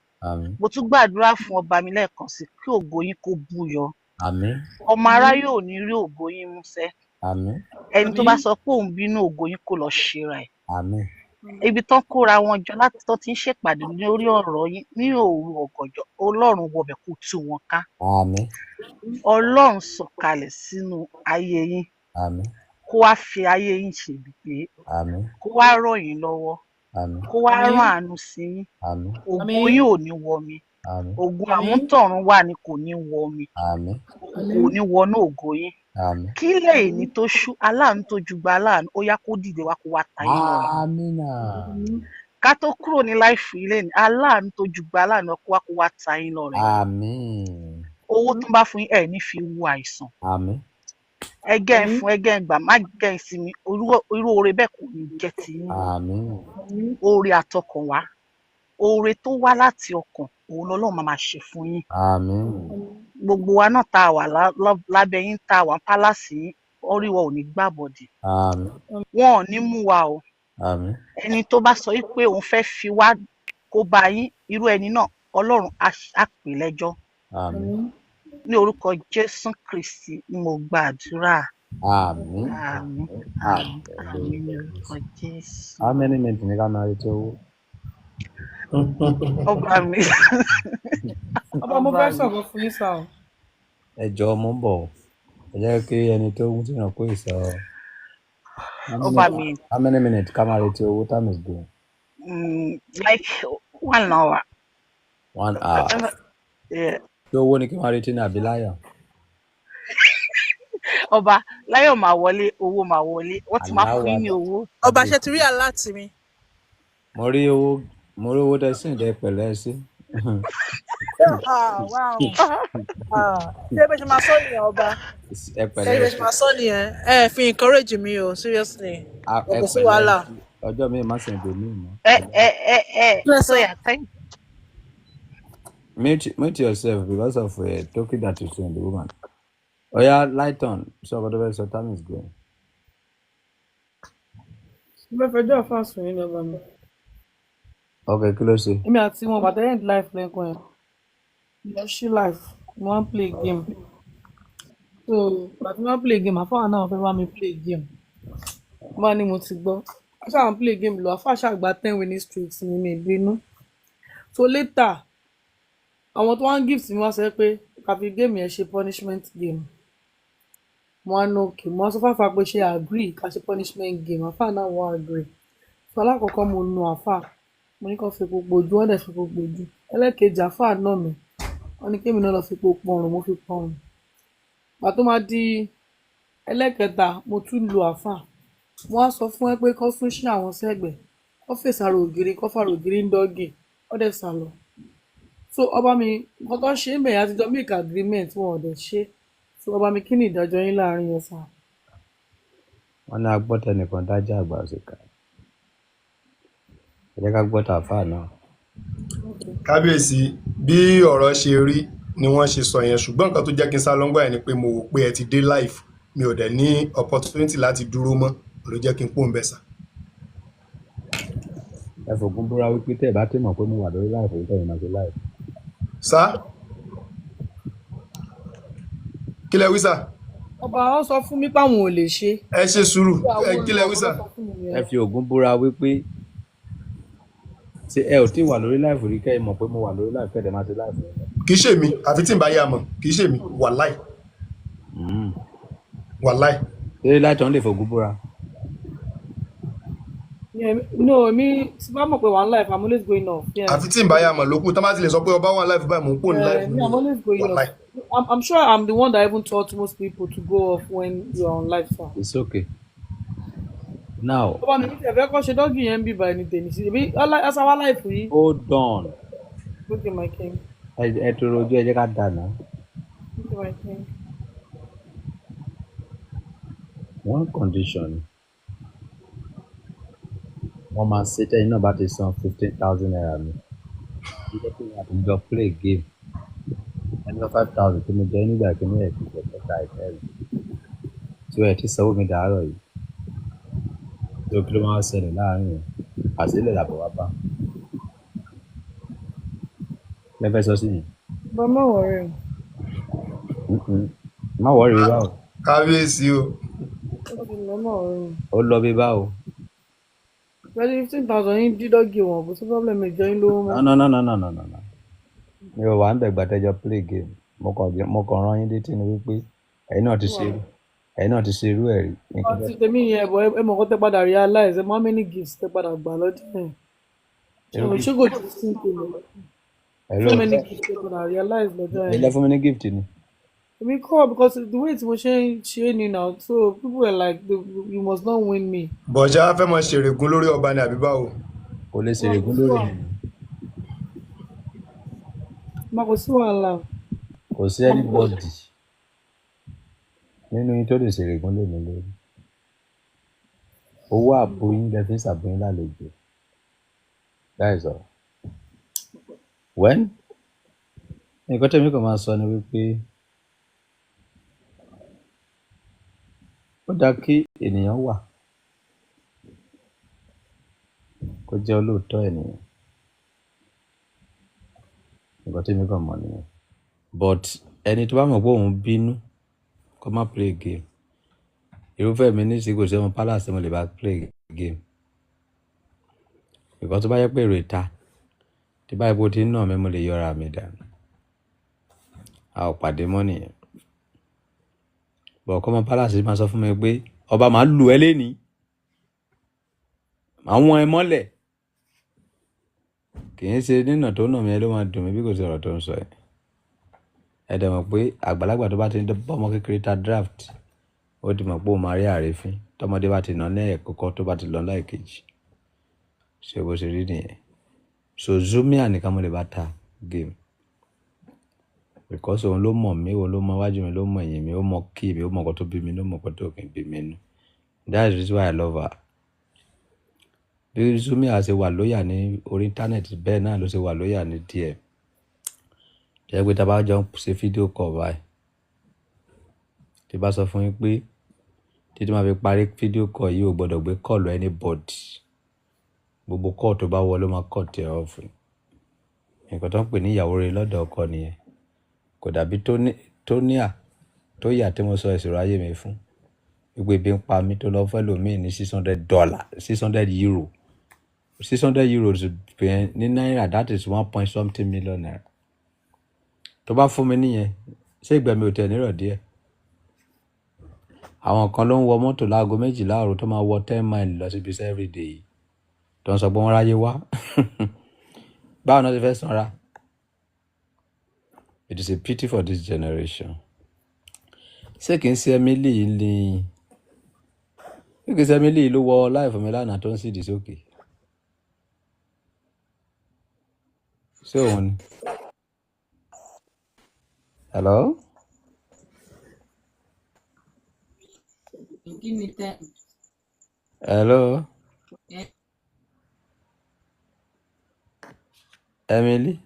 C: Mo tún gbàdúrà fún ọba mi lẹ́ẹ̀kan sí kí ògo yín kó búyọ. Ọmọ aráyé ò ní rí ògo yín músẹ́. Ẹni tó bá sọ pé òun bínú ògo yín kó lọ ṣera ẹ̀. Ibi tán kóra wọn jọ láti tó ti ń ṣèpàdé lórí ọ̀rọ̀ yín ní òru ọ̀gànjọ́, Ọlọ́run wọbẹ̀ kó tú wọn ká. Ọlọ́run sọ̀kalẹ̀ sínú ayé yín. Kó wá fi ayé yín ṣèbùgbé. Kó wá ràn yín lọ́wọ́. Kó wá rán àánú sí yín. Ògo yín ò ní wọ mi. Ògo àmútọ̀run wà ní kò ní wọ mi. Kò ní wọnú ògo yín. Kí lẹ́yìn ní tó ṣú, aláàánú tó ju gba aláàánú, ó yá kó dìde wá kó wá ta yín lọ́rẹ. Ká tó kúrò ní láìfù ilé ni, aláàánú tó ju gba aláàánú kó wá ta yín lọ́rẹ. Owó tó bá fún yín ẹ̀ ní fi wo àìsàn. Ẹgẹ́ ń fún, ẹgẹ́ ń gbà, má gẹ́ ń sinmi, irú oore bẹ́ẹ̀ kò ní jẹ́ ti yín. Oore àtọkàn wá, oore tó wá láti ọkàn, òun lọ́lọ́run máa ṣe fún yín. Gbogbo wa náà tá a wà lábẹ́ yín, tá a wà pálásì yín, orí wa ò ní gbàbọ̀dì. Wọn ò ní mú wa o. Ẹni tó bá sọ pé òun fẹ́ fi wá kó bá yín, irú ẹni náà Ọlọ́run á pè lẹ́jọ́. Ní orúkọ Jésù Kristi ni mo gbàdúrà. Àmín. Ní orúkọ Jésù.
B: How many minutes ni ká máa retí owó?
C: Ọba mi.
G: Ọba mo fẹ́ sọ̀rọ̀ fún yín sá o.
B: Ẹ jọ̀ọ́ mo ń bọ̀. Ẹ jẹ́ kí ẹni tó ń tìyàn kó ìsọ.
C: Ọba mi.
B: How many minutes ká máa retí owó? Time is going.
C: Like 1 hour.
B: 1 hour.
C: Yeah.
B: Ṣé owó ni kí máa retí ní àbí láyọ̀?
C: Ọba láyọ̀ máa wọlé, owó máa wọlé, wọ́n ti máa fún yín ní owó.
E: Ọba ṣe ti rí aláàtì mi.
B: Mo rí owó mo rówó tẹ sí ìdẹ pẹ̀lẹ́ sí.
E: Wow. Ṣé bẹ́ẹ̀ ṣe máa sọ nìyẹn ọba?
B: Ẹ
E: Ṣé
B: pẹ̀lẹ́
E: bẹ́ẹ̀ ṣe máa sọ nìyẹn? Ẹ fi encourage mi o, seriously.
B: ẹ
E: Kò sí
B: pẹ̀lẹ́
E: wàhálà.
B: sí ọjọ́ mi má sìn dèmí mọ́.
C: So yeah, thank
B: Mute yourself because of talking that you send the woman. Oh yeah, light on. So whatever your time is going.
G: Mo fẹ́ fẹjọ́ àfáà sùn yín lọ́ba mi.
B: Okay, kí ló ṣe?
G: Èmi àti wọn bàtà end life lẹ́kọ̀ọ́ yẹn. Mo ṣí life, mo wá ń play game. So bàtà mo wá play game, àfáà náà fẹ́ bá mi play game. Mo bá ní mo ti gbọ́. Àṣà ń play game lọ, àfáà ṣàgbà 10 winning streaks ní mi ìbínú. So later, àwọn tó wá ń gift mi wá sọ pé ká fi game yẹn ṣe punishment game. Mo wá ní òkè, mo wá sọ fáfá pé ṣe agree ká ṣe punishment game, àfáà náà wọ́n agree. So alákọ̀ọ́kọ́ mo nu àfáà, mo ní kó fi gbogbo ojú, wọ́n dẹ̀ fi gbogbo ojú. Ẹlẹ́kejì àfáà náà mi, wọ́n ní kémi náà lọ fi gbogbo ọrùn, mo fi pọ̀rùn. Ìgbà tó máa di ẹlẹ́kẹta, mo tún lu àfáà. Mo wá sọ fún ẹ pé kó tún ṣí àwọn sẹ́gbẹ̀ẹ́, kó fèsì àrò ògiri, kó fàrò ògiri ń dọ́gì, ó dẹ̀ sá lọ. So ọba mi nǹkan tó ṣe ń bẹ̀yà àtijọ́ make agreement wọn ò dẹ̀ ṣe. So ọba mi kí ni ìdájọ́ yín láàrin yẹn sá?
B: Wọ́n ní agbọ́tẹ̀ nìkan dájà àgbà òsìkà. Ẹ jẹ́ ká gbọ́tà àfáà náà.
J: Kábíyèsí bí ọ̀rọ̀ ṣe rí ni wọ́n ṣe sọ yẹn, ṣùgbọ́n nǹkan tó jẹ́ kí n sá lọ́ngbà yẹn ni pé mo wò pé ẹ ti dé live, mi ò dẹ̀ ní opportunity láti dúró mọ́, ló jẹ́ kí n pò ń bẹ̀ sà.
B: Ẹ fògùn búra wípé tẹ́ ẹ bá tẹ̀ mọ̀ pé mo wà lórí live òun tẹ̀yìn máa ṣe live.
J: Sá kí lẹ wí sà?
G: Ọba wọn sọ fún mi páwọn ò lè ṣe.
J: Ẹ ṣe sùúrù, kí lẹ wí sà?
B: Ẹ fi ògùn búra wípé ṣé ẹ ò tí wà lórí live rí kẹ́ ẹ mọ̀ pé mo wà lórí live kẹ́ ẹ dẹ̀ máa ṣe live.
J: Kì í ṣe mi, àfi tí n bá yá mọ̀, kì í ṣe mi, wàláì. Wàláì.
B: Ṣé láìtàn lè fògùn búra?
G: No, mi tí bá mọ̀ pé wà ń live, I'm always going off.
J: Àfi tí n bá yá mọ̀ lókun, tá má ti lè sọ pé ọba wà live báyìí, mò ń pò ní live.
G: I'm always going off. I'm sure I'm the one that even taught most people to go off when you're on live, sir.
B: It's okay. Now.
G: Ọba mi tẹ̀ fẹ́ kọ́ ṣe dọ́gì yẹn ń bí báyìí ní tèmi sí. Ebi asáwá láìpù yìí.
B: Hold on.
G: Okay, my king.
B: Ẹ tó rojú ẹ jẹ́ ká dáná.
G: Okay, my king.
B: One condition. Wọ́n máa ṣe tẹ́yìn náà bá ti san 15,000 naira mi. Ilé tí wọ́n ti jọ play game. Ẹni lọ 5,000 tí mo jẹ́ nígbà kí ní ẹ̀kí ìjọba ìfẹ́ rẹ̀. Tí ó ẹ̀ ti sanwó mi dàárọ̀ yìí. Tí ó kí ló máa ṣẹlẹ̀ láàrin yẹn. Àṣìlẹ̀ làbọ̀ wá bá. Lẹ́fẹ́ sọ sí yìí.
G: Bọ́ má wọ̀rẹ́.
B: Má wọ̀rẹ́ bí báwo.
J: Kábíyèsí o.
B: Ó lọ bí báwo.
G: Pẹ̀lú 15,000 yín dídọ́gì wọn, bó sí problem ìjọ yín lówó mọ́.
B: No. Mi ò wà ń bẹ̀ gbàtẹ́jọ́ play game. Mo kàn rán yín létí ni wípé ẹ̀yin náà ti ṣe irú ẹ̀ rí.
G: Àti tèmi yẹn ẹ̀bọ̀ ẹ mọ̀ kó tẹ́ padà realize ẹ mọ́ how many gifts tẹ́ padà gbà lọ́dún yẹn. Ṣé kò tí sí ìpele? So many gifts tẹ́ padà realize lọ́jọ́ yẹn.
B: Ilé fún mi ní gift ni.
G: Èmi kọ́ because the way tí mo ṣe ń ní now, so people were like you must not win me.
J: Bọ̀já fẹ́ mọ ṣèrègùn lórí ọba ni àbí báwo?
B: Kò lè ṣèrègùn lórí mi.
G: Má kò sí wàhálà.
B: Kò sí anybody nínú yín tó lè ṣèrègùn lé mi lórí. Owó àpò yín lẹ fi ń ṣàbòyín lálejò. That is all. When? Nǹkan tẹ́mi kàn máa sọ ni wípé ó dáa kí ènìyàn wà kó jẹ́ olóòótọ́ ènìyàn. Nǹkan tẹ́mi kàn mọ̀ nìyẹn. But ẹni tó bá mọ̀ pé òun bínú kó má play game. Irúfẹ́ mi ní sí kò sí ọmọ palace mo lè bá play game. Nǹkan tó bá yẹ pé èrò ìta tí báyìí bó ti ń nà mí mo lè yọra mi dànù. A ò pàdé mọ́ nìyẹn. Bọ̀ kọ́mọ palace máa sọ fún mi pé ọba máa lù ẹ́ lénìí. Màá wọ́n ẹ mọ́lẹ̀. Kì í ṣe nínà tó nà mí ẹ ló máa dùn mí bí kò sí ọ̀rọ̀ tó ń sọ ẹ̀. Ẹ dẹ̀ mọ̀ pé àgbàlagbà tó bá ti ń bọ́ ọmọ kékeré ta draft ó ti mọ̀ pé ó máa rí àrífín tọmọdé bá ti nà ní ẹ̀kọ́kọ́ tó bá ti lọ láìkejì. Ṣé bó ṣe rí nìyẹn? so Zumia nìkan mo lè bá ta game because òun ló mọ̀ mí, òun ló mọ̀ wájú mi, ló mọ̀ ẹ̀yìn mi, ó mọ̀ kí mi, ó mọ̀ nǹkan tó bí mi, ló mọ̀ nǹkan tó kì í bí mi nú. That is why I love her. Bí Zumia ṣe wà lóyà ní orí íńtánẹ́ẹ̀tì bẹ́ẹ̀ náà ló ṣe wà lóyà ní DM. Jẹ́ pé tá a bá jọ ń ṣe fídíò call báyìí, tí bá sọ fún yín pé títí máa fi parí fídíò call yìí ò gbọ́dọ̀ gbé call anybody, gbogbo call tó bá wọlé máa cut ẹ̀ off. Nǹkan tó ń pè ní ìyàwó rere lọ́dọ̀ ọkọ nìyẹn. Kò dàbí tó yà tí mo sọ ìṣòro ayé mi fún. Gbogbo ibi ń pa mí tó lọ fẹ́ lòmíì ní $600, €600. €600 ní náírà, that is 1 point something million naira. Tó bá fún mi níyẹn, ṣé ìgbà mi ò tẹ̀ nírọ̀ díẹ̀? Àwọn kan ló ń wọ mọ́tò láago 12 òru tó máa wọ 10 mile lọ síbi iṣẹ́ everyday yìí. Tó ń sọ pé wọ́n ráyé wá. Báwo náà ti fẹ́ sanra? It is a pity for this generation. Ṣé kìí ṣe Emily ló wọ láìfọ̀ mi lánàá tó ń sì dì sókè? Ṣé òun ni? Hello?
F: Give me that.
B: Hello? Emily?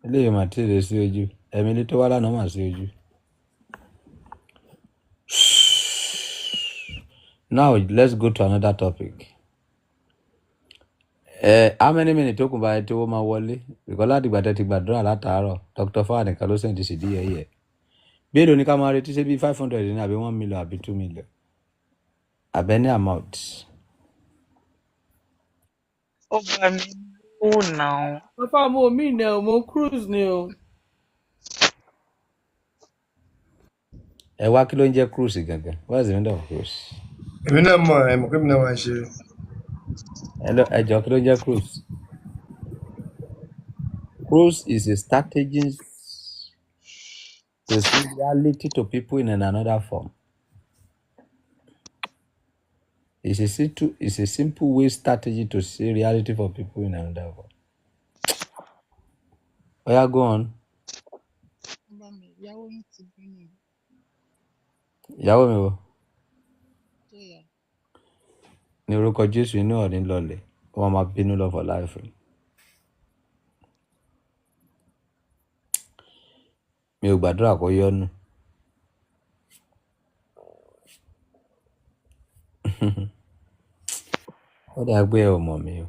B: Ilé ìmọ̀ tí ì sí ojú. Emily tó wá lánàá mà sí ojú. Now let's go to another topic. How many minutes tó kù báyìí tí ó máa wọlé? Because láti ìgbà tẹ́ ti gbàdúrà látàárọ̀, Dr. Fáà nìkan ló sẹ́ǹdì sí díẹ̀. Bí èlò ní ká máa retí ṣé bí 500 ní àbí 1 million àbí 2 million? Àbẹ́ní amount.
C: Ó bá mi wò náà.
G: Papa mo mi ni o, mo cruise ni o.
B: Ẹ wá kí ló ń jẹ́ cruise gangan? What is the meaning of cruise?
J: Èmi náà mọ̀ ẹ̀mọ̀ pé mi náà máa ń ṣe.
B: Ẹ jọ kí ló ń jẹ́ cruise? Cruise is a strategy to see reality to people in another form. It's a simple way strategy to see reality for people in another form. Oh yeah, go on. Ìyàwó mi wo? Ní orúkọ Jésù inú ọ̀ní lọlẹ̀, wọ́n máa bínú lọ for life. Mi ò gbàdúrà kó yọ́nú. Ó dà gbé ẹ ò mọ̀ mí o.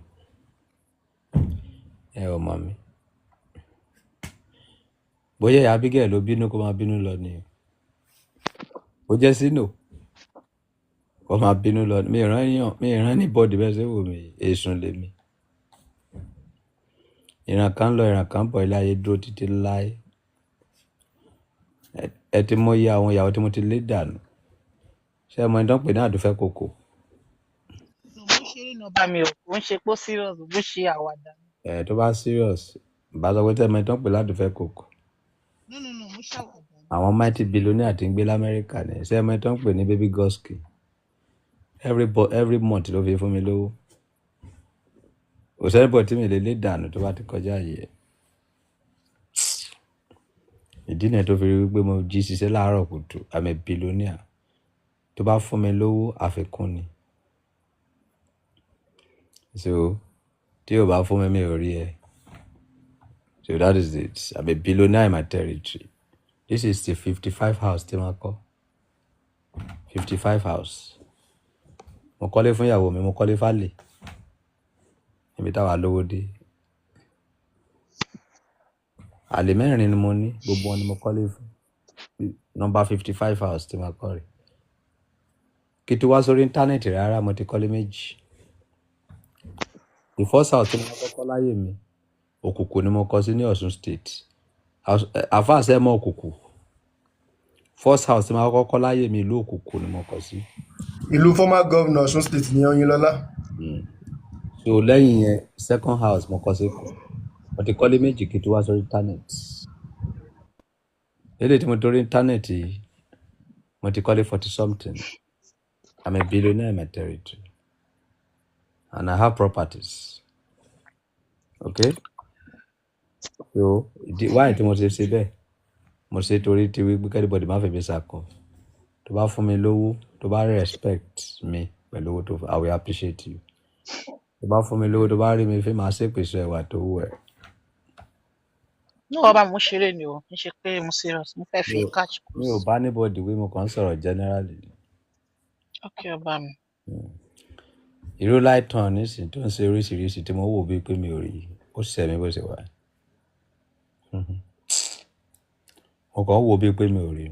B: Ẹ ò mọ̀ mí. Bóyá ìyá Abigail ló bínú kó máa bínú lọ ni o. Ó jẹ́ sínú. Kó máa bínú lọ. Mi ìran ní bọ́ọ̀dì bẹ́ẹ̀ ṣe wò mí. Èsùn lèmi. Ìran kan lọ, ìran kan bọ̀, ilé ayé dúró títí láé. Ẹ ti mọ iye àwọn ìyàwó tí mo ti lé dànù. Ṣé ẹ mọ ẹni tó ń pè ní àdúfẹ́ kòkò?
C: Mo ṣeré náà bá mi ò ń ṣe pó serious bó ṣe àwàdà.
B: Tó bá serious, bá sọ pé tẹ́ ẹ mọ ẹni tó ń pè ládùúfẹ́ kòkò.
C: No, mo ṣàwàdà.
B: Àwọn mighty billionaire tí ń gbé l'Amẹ́ríkà ni. Ṣé ẹ mọ ẹni tó ń pè ní baby goski? Every month ló fi fún mi lówó. Òṣèrébọ̀ tí mi lè lé dànù tó bá ti kọjá yìí. Ìdí nìyẹn tó fi rí wípé mo jí ṣiṣẹ́ láàárọ̀ kùtù. I'm a billionaire. Tó bá fún mi lówó àfikún ni. So tí o bá fún mi, mi ò rí ẹ. So that is it. I'm a billionaire in my territory. This is the 55 house tí ma kọ́. 55 house. Mo kọ́lé fún ìyàwó mi, mo kọ́lé fálè. Ibi táwa lówó dé. Àlè mẹ́rin ni mo ní, gbogbo wọn ni mo kọ́lé fún. Number 55 house tí ma kọ́ rẹ̀. Kí tó wá sórí íńtánẹ́ẹ̀tì rárá, mo ti kọ́lé méjì. The first house tí mo kọ́kọ́ láyé mi, Òkùkù ni mo kọ́ sí ní Ọ̀ṣun State. Àfáàṣẹ́ mọ́ Òkùkù. First house tí mo kọ́kọ́ láyé mi, ìlú Òkùkù ni mo kọ́ sí.
J: Ìlú former governor Ọ̀ṣun State ní Oyinlọ́lá.
B: So lẹ́yìn yẹn, second house mo kọ́ sí Èkó. Mo ti kọ́lé méjì kí tó wá sórí íńtánẹ́ẹ̀tì. Lédè tí mo torí íńtánẹ́ẹ̀tì yìí, mo ti kọ́lé 40 something. I'm a billionaire in my territory. and I have properties. Okay? So, why tí mo ṣe ṣe bẹ́ẹ̀? Mo ṣe torí tí wípé everybody má fẹ́ mi ṣàkọ. Tó bá fún mi lówó, tó bá respect mi pẹ̀lú owó tó I will appreciate you. Tó bá fún mi lówó, tó bá rí mi fẹ́ máa ṣèpèsè ẹwà tó wù ẹ́.
C: ní ọba mo ṣeré ni o, kì í ṣe pé mo serious, mo fẹ́ fi catch
B: Mi ò
C: cruise.
B: bá anybody wí, mo kàn ń sọ̀rọ̀ generally.
C: Okay, ọba mi.
B: Irú Lighton nísìnyí tó ń ṣe oríṣiríṣi tí mo wò bíi pé mi ò rí, ó ṣẹ̀ mí bó ṣe wà. Mo kàn wò bíi pé mi ò rí.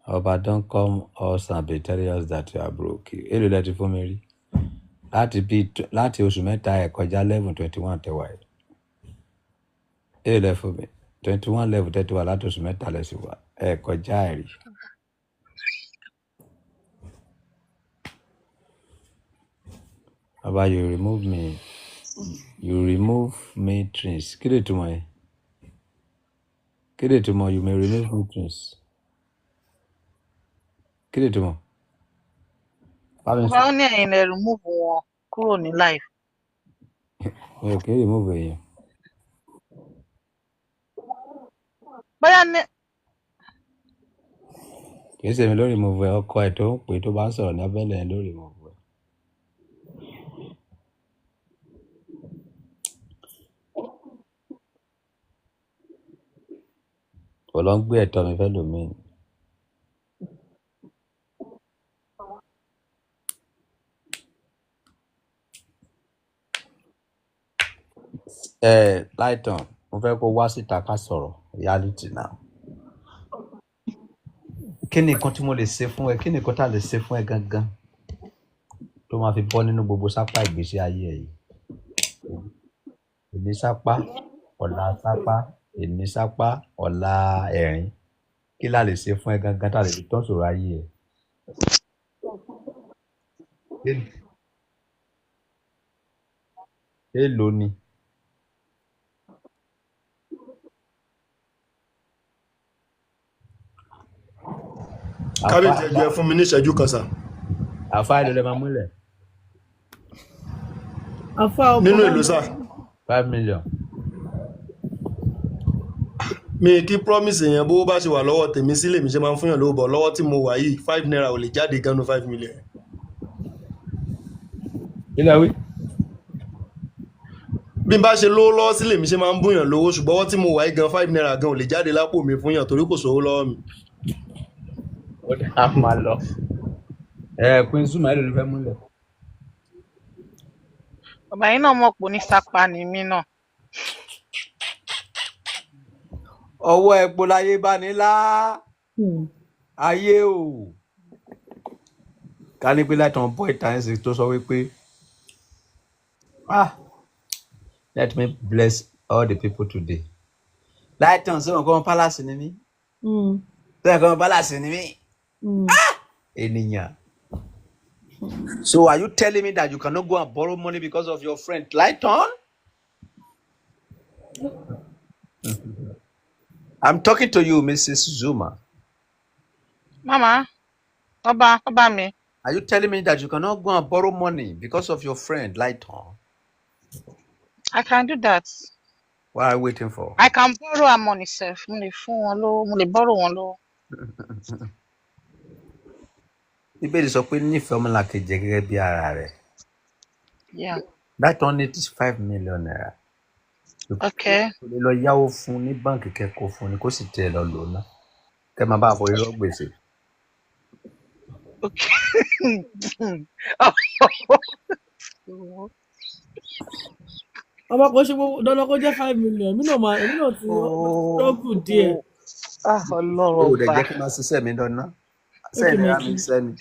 B: Ọba don come us and be telling us that you are broke. Èlò lẹ ti fún mi rí. Láti oṣù mẹ́ta ẹ̀ kọjá 11-21 tẹ̀wá ẹ̀. Èlò lẹ fún mi. 21 level tẹ́tí wà láti oṣù mẹ́ta lẹ sì wà. Ẹ̀ kọjá ẹ̀ rí. Ọba, you remove me trees. Kí lè túmọ̀ ẹ̀? Kí lè túmọ̀ you may remove me trees? Kí lè túmọ̀?
C: Ọba ó ní ẹ̀yin lẹ remove wọn kúrò ní life.
B: Mi ò kí ń remove èèyàn.
C: Bóyá ní
B: Kì í ṣe mi ló remove ẹ̀, ọkọ ẹ̀ tó ń pè tó bá ń sọ̀rọ̀ ní abẹ́lẹ̀ ẹ̀ ló remove ẹ̀. Kò lọ ń gbé ẹ̀tọ́ mi fẹ́ lòmíì. Lighton, mo fẹ́ kó wá síta ká sọ̀rọ̀ reality now. Kí ni nǹkan tí mo lè ṣe fún ẹ? Kí ni nǹkan tá a lè ṣe fún ẹ gangan tó máa fi bọ́ nínú gbogbo sápá ìgbésí ayé ẹ yìí? Èmi sápá, ọ̀la sápá, èmi sápá, ọ̀la ẹ̀rín. Kí la lè ṣe fún ẹ gangan tá a lè fi tọ́ sọ̀rọ̀ ayé ẹ? Èló ni?
J: Kábíyèsí ẹjọ́ ẹ fún mi ní ìṣẹ́jú kan sà.
B: Àfáà èlò lẹ máa múlẹ̀?
J: Nínú èlò sà.
B: 5 million.
J: Mi kí promise èèyàn bó bá ṣe wà lọ́wọ́ tèmi sílé mi ṣe máa ń fún yàn lówó bọ̀ lọ́wọ́ tí mo wà yìí 5 naira ò lè jáde gan-an 5 million.
B: Ilé wí.
J: Bí n bá ṣe lówó lọ́wọ́ sílé mi ṣe máa ń bún yàn lówó ṣùgbọ́n ọwọ́ tí mo wà yìí gan 5 naira gan ò lè jáde lápò mi fún yàn torí kò sówó lọ́wọ́ mi.
B: Ó dá máa lọ. Queen Zuma èlò ló fẹ́ múlẹ̀?
C: ọba yìí náà mọ̀ pé onísapá ni mí náà.
B: Ọwọ́ epo láyé bá ní lá. Ayé o. Ká ní pé Lighton boy times tó sọ wípé let me bless all the people today. Lighton sọ nǹkan palace ni mí. Sọ nǹkan palace ni mí. Ènìyàn. So are you telling me that you cannot go and borrow money because of your friend Lighton? I'm talking to you, Mrs. Zuma.
C: Mama, ọba mi.
B: Are you telling me that you cannot go and borrow money because of your friend Lighton?
C: I can do that.
B: What are you waiting for?
C: I can borrow her money sef. Mo lè fún wọn lówó, mo lè borrow wọn lówó.
B: Bíbélì sọ pé nífẹ̀ẹ́ ọmọlàkejì gẹ́gẹ́ bí ara rẹ̀.
C: Yeah.
B: Lighton needs 5 million naira.
C: Okay.
B: Kò lè lọ yáwó fún ní báǹkì kẹ́kọ̀ọ́ fún ni kó sì tẹ̀ lọ lò ná. Kẹ́ máa bá àfọ irọ́ gbèsè.
C: Okay.
G: Ọba kò ṣe gbogbo dandan kó jẹ́ 5 million. Èmi náà ti struggle díẹ̀.
C: Ọlọ́run
B: Ó dẹ̀ jẹ́ kí n máa ṣiṣẹ́ mi dáná. Sẹ́ni ra mi sẹ́ni.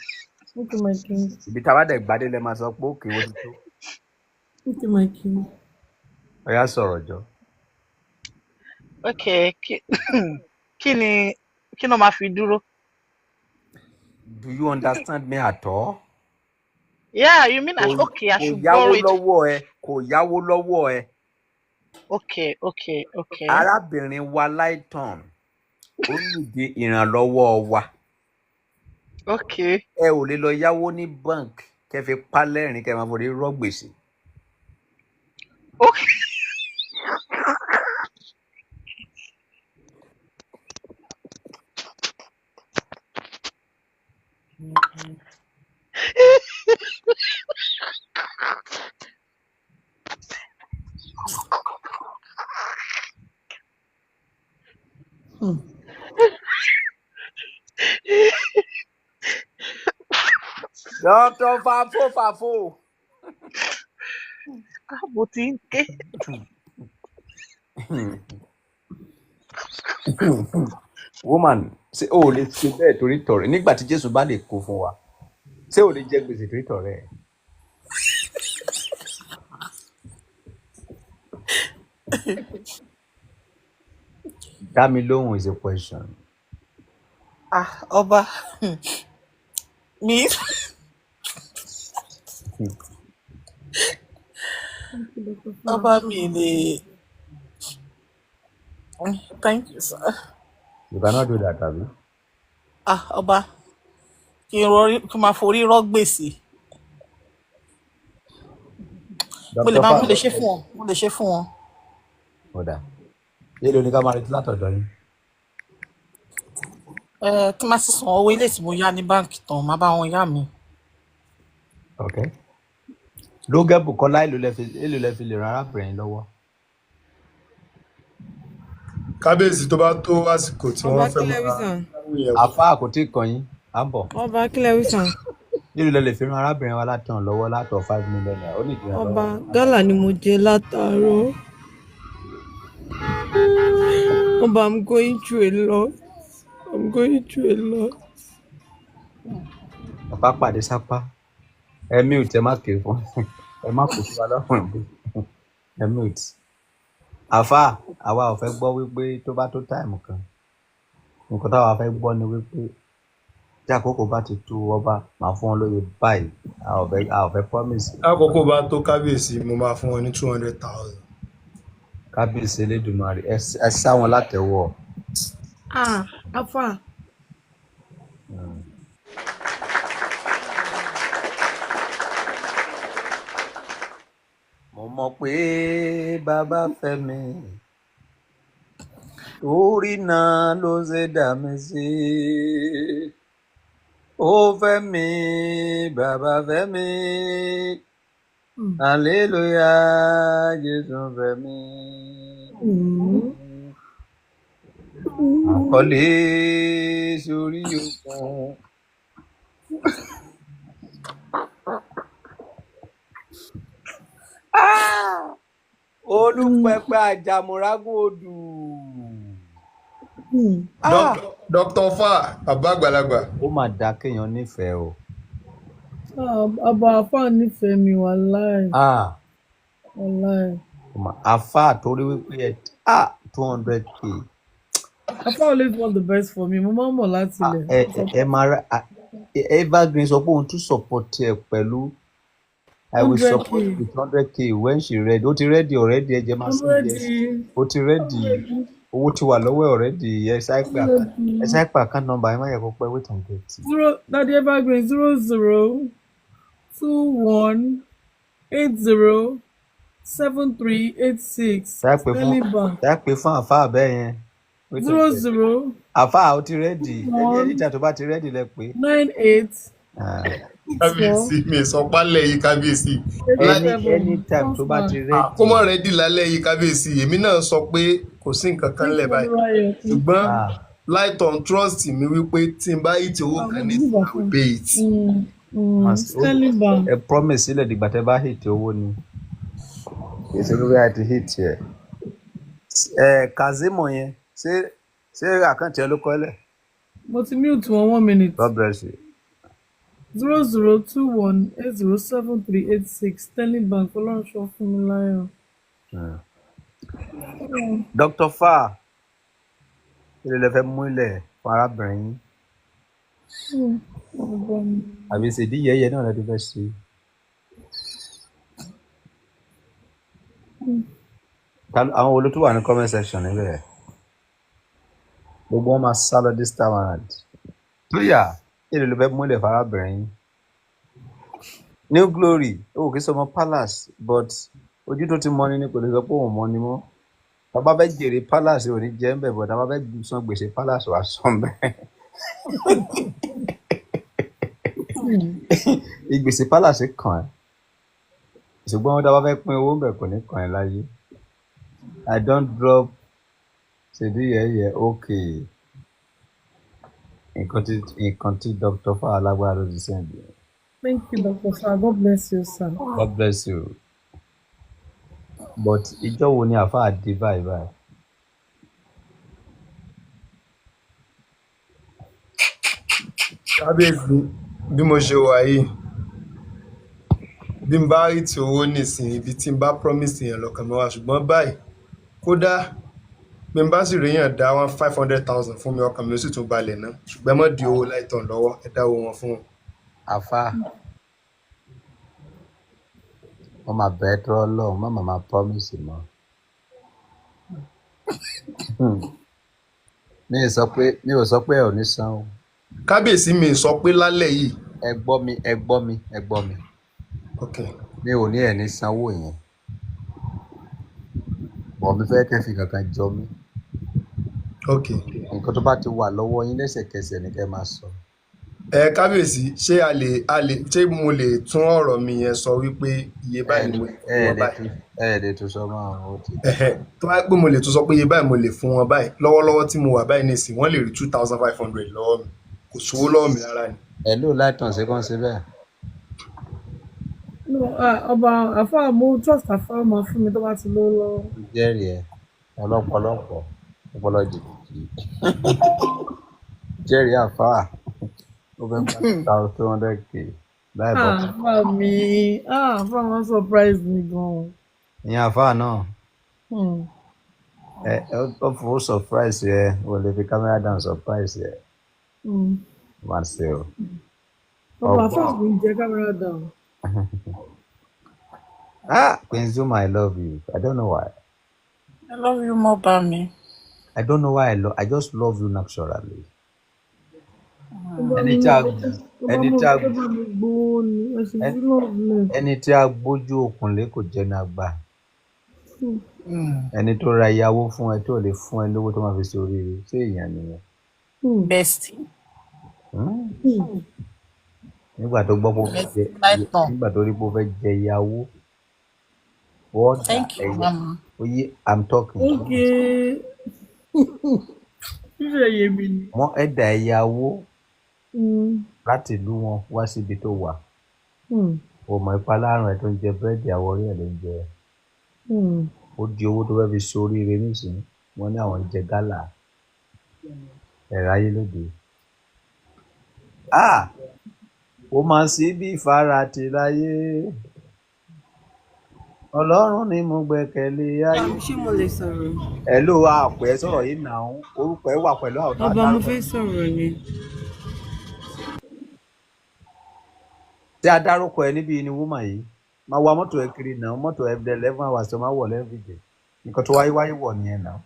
G: Okay, my king.
B: Ibi tá a bá dẹ̀ gbadé lẹ máa sọ pé òkè wo ti tó.
G: Okay, my king.
B: Ọ̀yá sọ̀rọ̀ jọ.
C: Okay, kí ló máa fi dúró?
B: Do you understand me at all?
C: Yeah, you mean okay, I should borrow it.
B: Kò yáwó lọ́wọ́ ẹ.
C: Okay.
B: Arábìnrin wa Lighton, ó nídìí ìrànlọ́wọ́ wa.
C: Okay.
B: ẹ ò lè lọ yáwó ní bank kẹ́ fi pa lẹ́rìn kẹ́ máa forí rọ́ gbèsè.
C: Okay.
B: Dr. Fafo.
C: Mo ti ń ké.
B: Woman, ṣé o ò lè ṣe bẹ́ẹ̀ torí tọ̀rẹ́ nígbà tí Jésù bá lè kó fún wa ṣé o lè jẹ gbèsè torí tọ̀rẹ́ ẹ̀? Dá mi lóhùn is a question.
C: Ọba mi. Ọba mi lè. Thank you, sir.
B: You cannot do that, abi?
C: Ọba kí n máa forí rọ́ gbèsè. Mo lè ṣe fún wọn.
B: Ọ̀dà. Èló ni ká máa retí látọ̀dọ̀ yín?
C: Kí n má sì san owó ilé tí mo yá ní báǹkì tán, má bá wọn yá mi.
B: Okay. Lógẹ́ Bùkọ́lá èló lẹ fi lè ran arábìnrin lọ́wọ́?
J: Kábíyèsí tó bá tó àsìkò tí wọ́n fẹ́ máa
B: Àfáà kò tí ì kàn yín, à ń bọ̀.
F: Ọba kílẹ̀ wíṣàn.
B: Èló lẹ lè fi ran arábìnrin wa látàn lọ́wọ́ látọ̀ 5 million naira. Ó ní ìdíyàn lọ́wọ́.
F: Ọba gálà ni mo jẹ látàárọ̀. Ọba, I'm going through a lot.
B: Ọ̀pá pàdé sápá. Ẹ̀mí ò tẹ́ má ké fún. Ẹ má kò sí wa lọ́rùn ìbò. Ẹ̀mí ò tí. Àfáà, àwa ò fẹ́ gbọ́ wípé tó bá tó táìmù kan. Nǹkan táwa fẹ́ gbọ́ ni wípé tí àkókò bá ti tó ọba máa fún wọn lóye báyìí. A ò fẹ́ promise.
J: àkókò bá tó kábíyèsí mo máa fún wọn ní 200,000.
B: Kábíyèsí Elédùmarè ẹ sá wọn látẹ̀wọ̀.
F: Afa.
B: Mo mọ̀ pé bàbá fẹ́ mi torí náà ló ṣe dá mi sí. Ó fẹ́ mi, bàbá fẹ́ mi. Hallelujah, Jésù fẹ́ mi. Àkọlé sórí òkun. Olúpẹpẹ àjàmùrágùn odù.
J: Dr. Fa bàbá àgbàlagbà.
B: Ó mà dá kéèyàn nífẹ̀ẹ́ o.
G: Ọba àfáà nífẹ̀ẹ́ mi wàláì. Wàláì.
B: Àfáà torí wípé 200k.
G: Àfáà always want the best for me. Mo máa ń mọ̀ láti ilẹ̀.
B: Ẹ máa ra Evergreen sọ pé òun tún support ẹ pẹ̀lú I will support with 100k when she ready. Ó ti ready already ẹ jẹ́ máa sí yes. Ó ti ready. Owó ti wà lọ́wọ́ already. Ẹ ṣáìpà account number ẹ má yẹ kó pẹ́ wait and get.
G: Daddy Evergreen 0021807386.
B: Ṣáìpè fún àfáà bẹ́ẹ̀ yẹn.
G: 00.
B: Àfáà ó ti ready. Ẹni ìjà tó bá ti ready lẹ pé.
G: 98.
J: Kábíyèsí mi sọ pálẹ̀ yìí kábíyèsí.
B: Anytime tó bá ti ready.
J: Kó mọ̀ rẹ́dì lálẹ́ yìí kábíyèsí. Èmi náà sọ pé kò sí nǹkan kan lẹ̀ báyìí. Ṣùgbọ́n light on trust mi wípé tí n bá hit owó kan ní ìgbé it.
B: Ẹ promise sílẹ̀ dìgbà tẹ́ bá hit owó ni. Èsì olórí àti hit yẹ. Kazeem yẹn ṣé àkáǹtì ẹ ló kọ́lẹ̀?
G: Mo ti mute wọn 1 minute.
B: God bless you.
G: 0021807386 Sterling Bank Olorun ṣọ́ fún mi láyọ̀.
B: Dr. Fa ilé lè fẹ́ mú ilẹ̀ fún arábìnrin yín. Àbí ṣèdí yẹ̀yẹ̀ náà lẹ́dí fẹ́ ṣe. Àwọn olótú wà ní comment section níbẹ̀. Gbogbo wọn máa sá lọ this time around. Tóyà Èló ló fẹ́ múlẹ̀ fárábìnrin yín? New Glory ó kì í sọmọ palace but ojú tó ti mọ́ni ni kò lè sọ pé òun mọ́ni mọ́. Bàbá fẹ́ jèrè palace ò ní jẹ́ ń bẹ̀ bọ̀ bàbá fẹ́ san gbèsè palace wà sàn bẹ́ẹ̀. Ìgbèsè palace kàn ẹ́ ṣùgbọ́n wọn dábàá fẹ́ pín owó ń bẹ̀ kò ní kàn ẹ́ láyé. I don't drop ṣèbí yẹ̀yẹ̀ okay. Nǹkan tí Dr. Fáwọn alágbára ló ti sẹ́ǹdì.
G: Thank you, Dr. Far. God bless you, sir.
B: God bless you. But ìjọ wo ni àfáà dé báyìí báyìí?
J: Kábíyèsí bí mo ṣe wà yìí bí n bá rí ti owó nísìnyí ibi tí n bá promise yẹn lọ́kàn mi wá ṣùgbọ́n báyìí kódà bí n bá sì rí yàn dá 500,000 fún mi ọkàn mi ó sì tún balẹ̀ náà ṣùgbọ́n ẹ má di owó láìtàn lọ́wọ́ ẹ dá owó wọn fún wọn.
B: Àfáà wọ́n máa bẹ̀ẹ́ tọ́ lọ́hùn má máa promise mọ́. Mi ò sọ pé ẹ ò ní san o.
J: Kábíyèsí mi sọ pé lálẹ́ yìí.
B: Ẹ gbọ́ mi.
J: Okay.
B: Mi ò ní ẹ̀ ní sanwó yẹn. Bọ̀ mi fẹ́ kẹ́ fi kankan jọ mí.
J: Okay.
B: Nǹkan tó bá ti wà lọ́wọ́ yín lẹ́sẹ̀kẹsẹ̀ ni kẹ́ máa sọ.
J: Kábíyèsí ṣé ṣé mo lè tún ọ̀rọ̀ mi yẹn sọ wípé iye báyìí ni mo lè fún wọn báyìí.
B: Ẹ lè tún sọ mọ́ àwọn òtí.
J: Tó bá pé mo lè tún sọ pé iye báyìí mo lè fún wọn báyìí lọ́wọ́lọ́wọ́ tí mo wà báyìí nísìn wọ́n lè rí 2,500 lọ́wọ́ mi kò sówó lọ́wọ́ mi rárá ni.
B: Ẹ ló láìtàn sí kàn sí bẹ́ẹ̀.
G: Ọba àfáà mo trust àfáà máa fún mi tó bá ti lówó lọ́wọ́.
B: Jẹ́rìí ẹ ọlọ́pọ̀lọpọ̀ ọpọlọ jìbìtì. Jẹ́rìí àfáà ó fẹ́ gba 200k láì bọ́.
G: Àfáà mi àfáà wọn surprise mi gan-an.
B: Ìyẹn àfáà náà ó fowó surprise yẹ o lè fi camera down surprise yẹ. Má ṣe o.
G: Ọba àfáà mi jẹ camera down.
B: Queen Zuma, I love you. I don't know why.
F: I love you more, Bami.
B: I don't know why I just love you naturally. Ẹni tí a gbójú òkun lé kò jẹ́ ní àgbà. Ẹni tó ra ìyàwó fún ẹ tó lè fún ẹ lówó tó máa fi ṣe oríire ṣé èèyàn nìyẹn.
F: Bestie.
B: Nígbà tó gbọ́ nígbà tó rí pé ó fẹ́ jẹ ìyàwó.
F: Thank you, Mama.
B: I'm talking.
G: Okay.
B: Wọ́n ẹ̀dà ìyàwó láti ìlú wọn wá síbi tó wà. Ọmọ ìpalárùn ẹ̀ tó ń jẹ búrẹ́dì àwọ̀ orí ẹ̀ ló ń jẹ. Ó di owó tó fẹ́ fi ṣoríire nísìnyí wọ́n ní àwọn jẹ gálà ẹ̀rọ ayé lóde. Ó máa sí bí ìfaratì láyé Ọlọ́run ni mo gbẹ́kẹ̀lé ayé.
F: Ṣé mo lè sọ̀rọ̀?
B: Ẹ ló wá àpẹ sọ̀rọ̀ yìí náà orúkọ ẹ wà pẹ̀lú àwọn
F: ọba mo fẹ́ sọ̀rọ̀ ni.
B: Tí a dárúkọ ẹ níbi ni woman yìí máa wa mọ́tò ẹ kiri náà mọ́tò ẹ dẹ 11 hours tó máa wọ̀ every day nǹkan tó wáyé wọ̀ nìyẹn náà.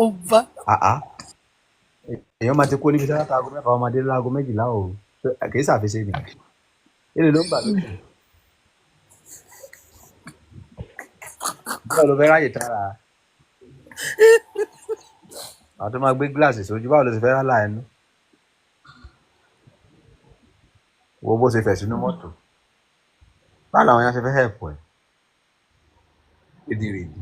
F: Ọba.
B: Èèyàn máa ti kó níbi tí wọ́n ta aago 6 ọmọdé láago 12 òru kì í ṣàfihàn ni èlé ló ń bà lókè. Báwo ló fẹ́ ráyè tára? Àwọn tó máa gbé gíláàsì sójú báwo ló ti fẹ́ rálá ẹnu? Wo bó ṣe fẹ̀ sínú mọ́tò. Báwo làwọn yẹn ṣe fẹ́ help ẹ̀? Ìdìrìdì.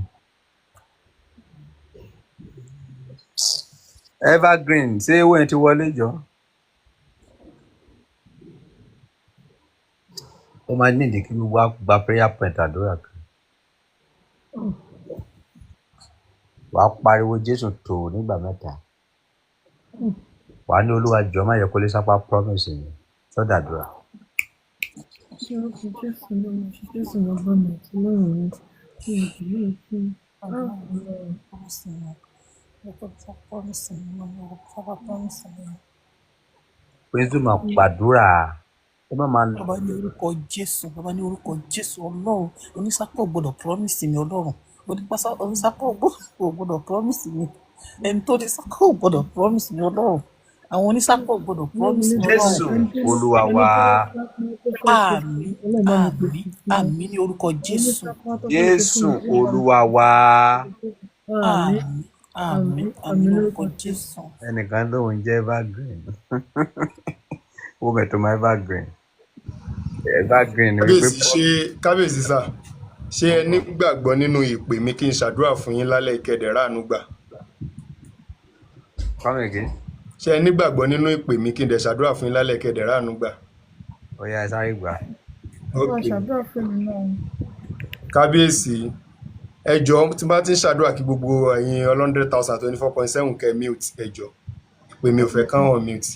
B: Evergreen ṣé owó yẹn ti wọlé jọ? Ó máa ní ìdí kí wá gba prayer point àdúrà kan. Wà á pariwo Jésù tó nígbà 3. Wà á ní Olúwa jọ̀ọ́ má yẹ kó lè sápá promise mi sọ́dàdúrà. Pẹ̀lú máa gbàdúrà ó máa lọ.
F: Bàbá ní orúkọ Jésù Ọlọ́run onísápọ̀ gbọ́dọ̀ promise mi Ọlọ́run onísápọ̀ gbọ́dọ̀ promise mi ẹni tó ní sápọ̀ gbọ́dọ̀ promise mi Ọlọ́run àwọn onísápọ̀ gbọ́dọ̀ promise
B: Jésù Olúwa wa.
F: Àmín ní orúkọ Jésù.
B: Jésù Olúwa wa.
F: Àmín ní orúkọ Jésù.
B: Ẹnìkan tó ń jẹ́ evergreen. Ó bẹ̀ tó máa evergreen. Evergreen ni wípé.
J: Kábíyèsí sà, ṣé ẹ nígbàgbọ́ nínú ìpè mi kí n ṣàdúrà fún yín lálẹ́ ìkẹdẹ̀ ráàánú gbà?
B: Come again.
J: Ṣé ẹ nígbàgbọ́ nínú ìpè mi kí n dẹ̀ ṣàdúrà fún yín lálẹ́ ìkẹdẹ̀ ráàánú gbà?
B: Ó yá ẹ sáré gbà.
J: Kábíyèsí, ẹ jọ̀ọ́ tí bá ti ń ṣàdúrà kí gbogbo ẹ̀yin 100,000 24.7 kẹ́ mute ẹ jọ̀ọ́. Ìpè mi ò fẹ́ káwọn mute.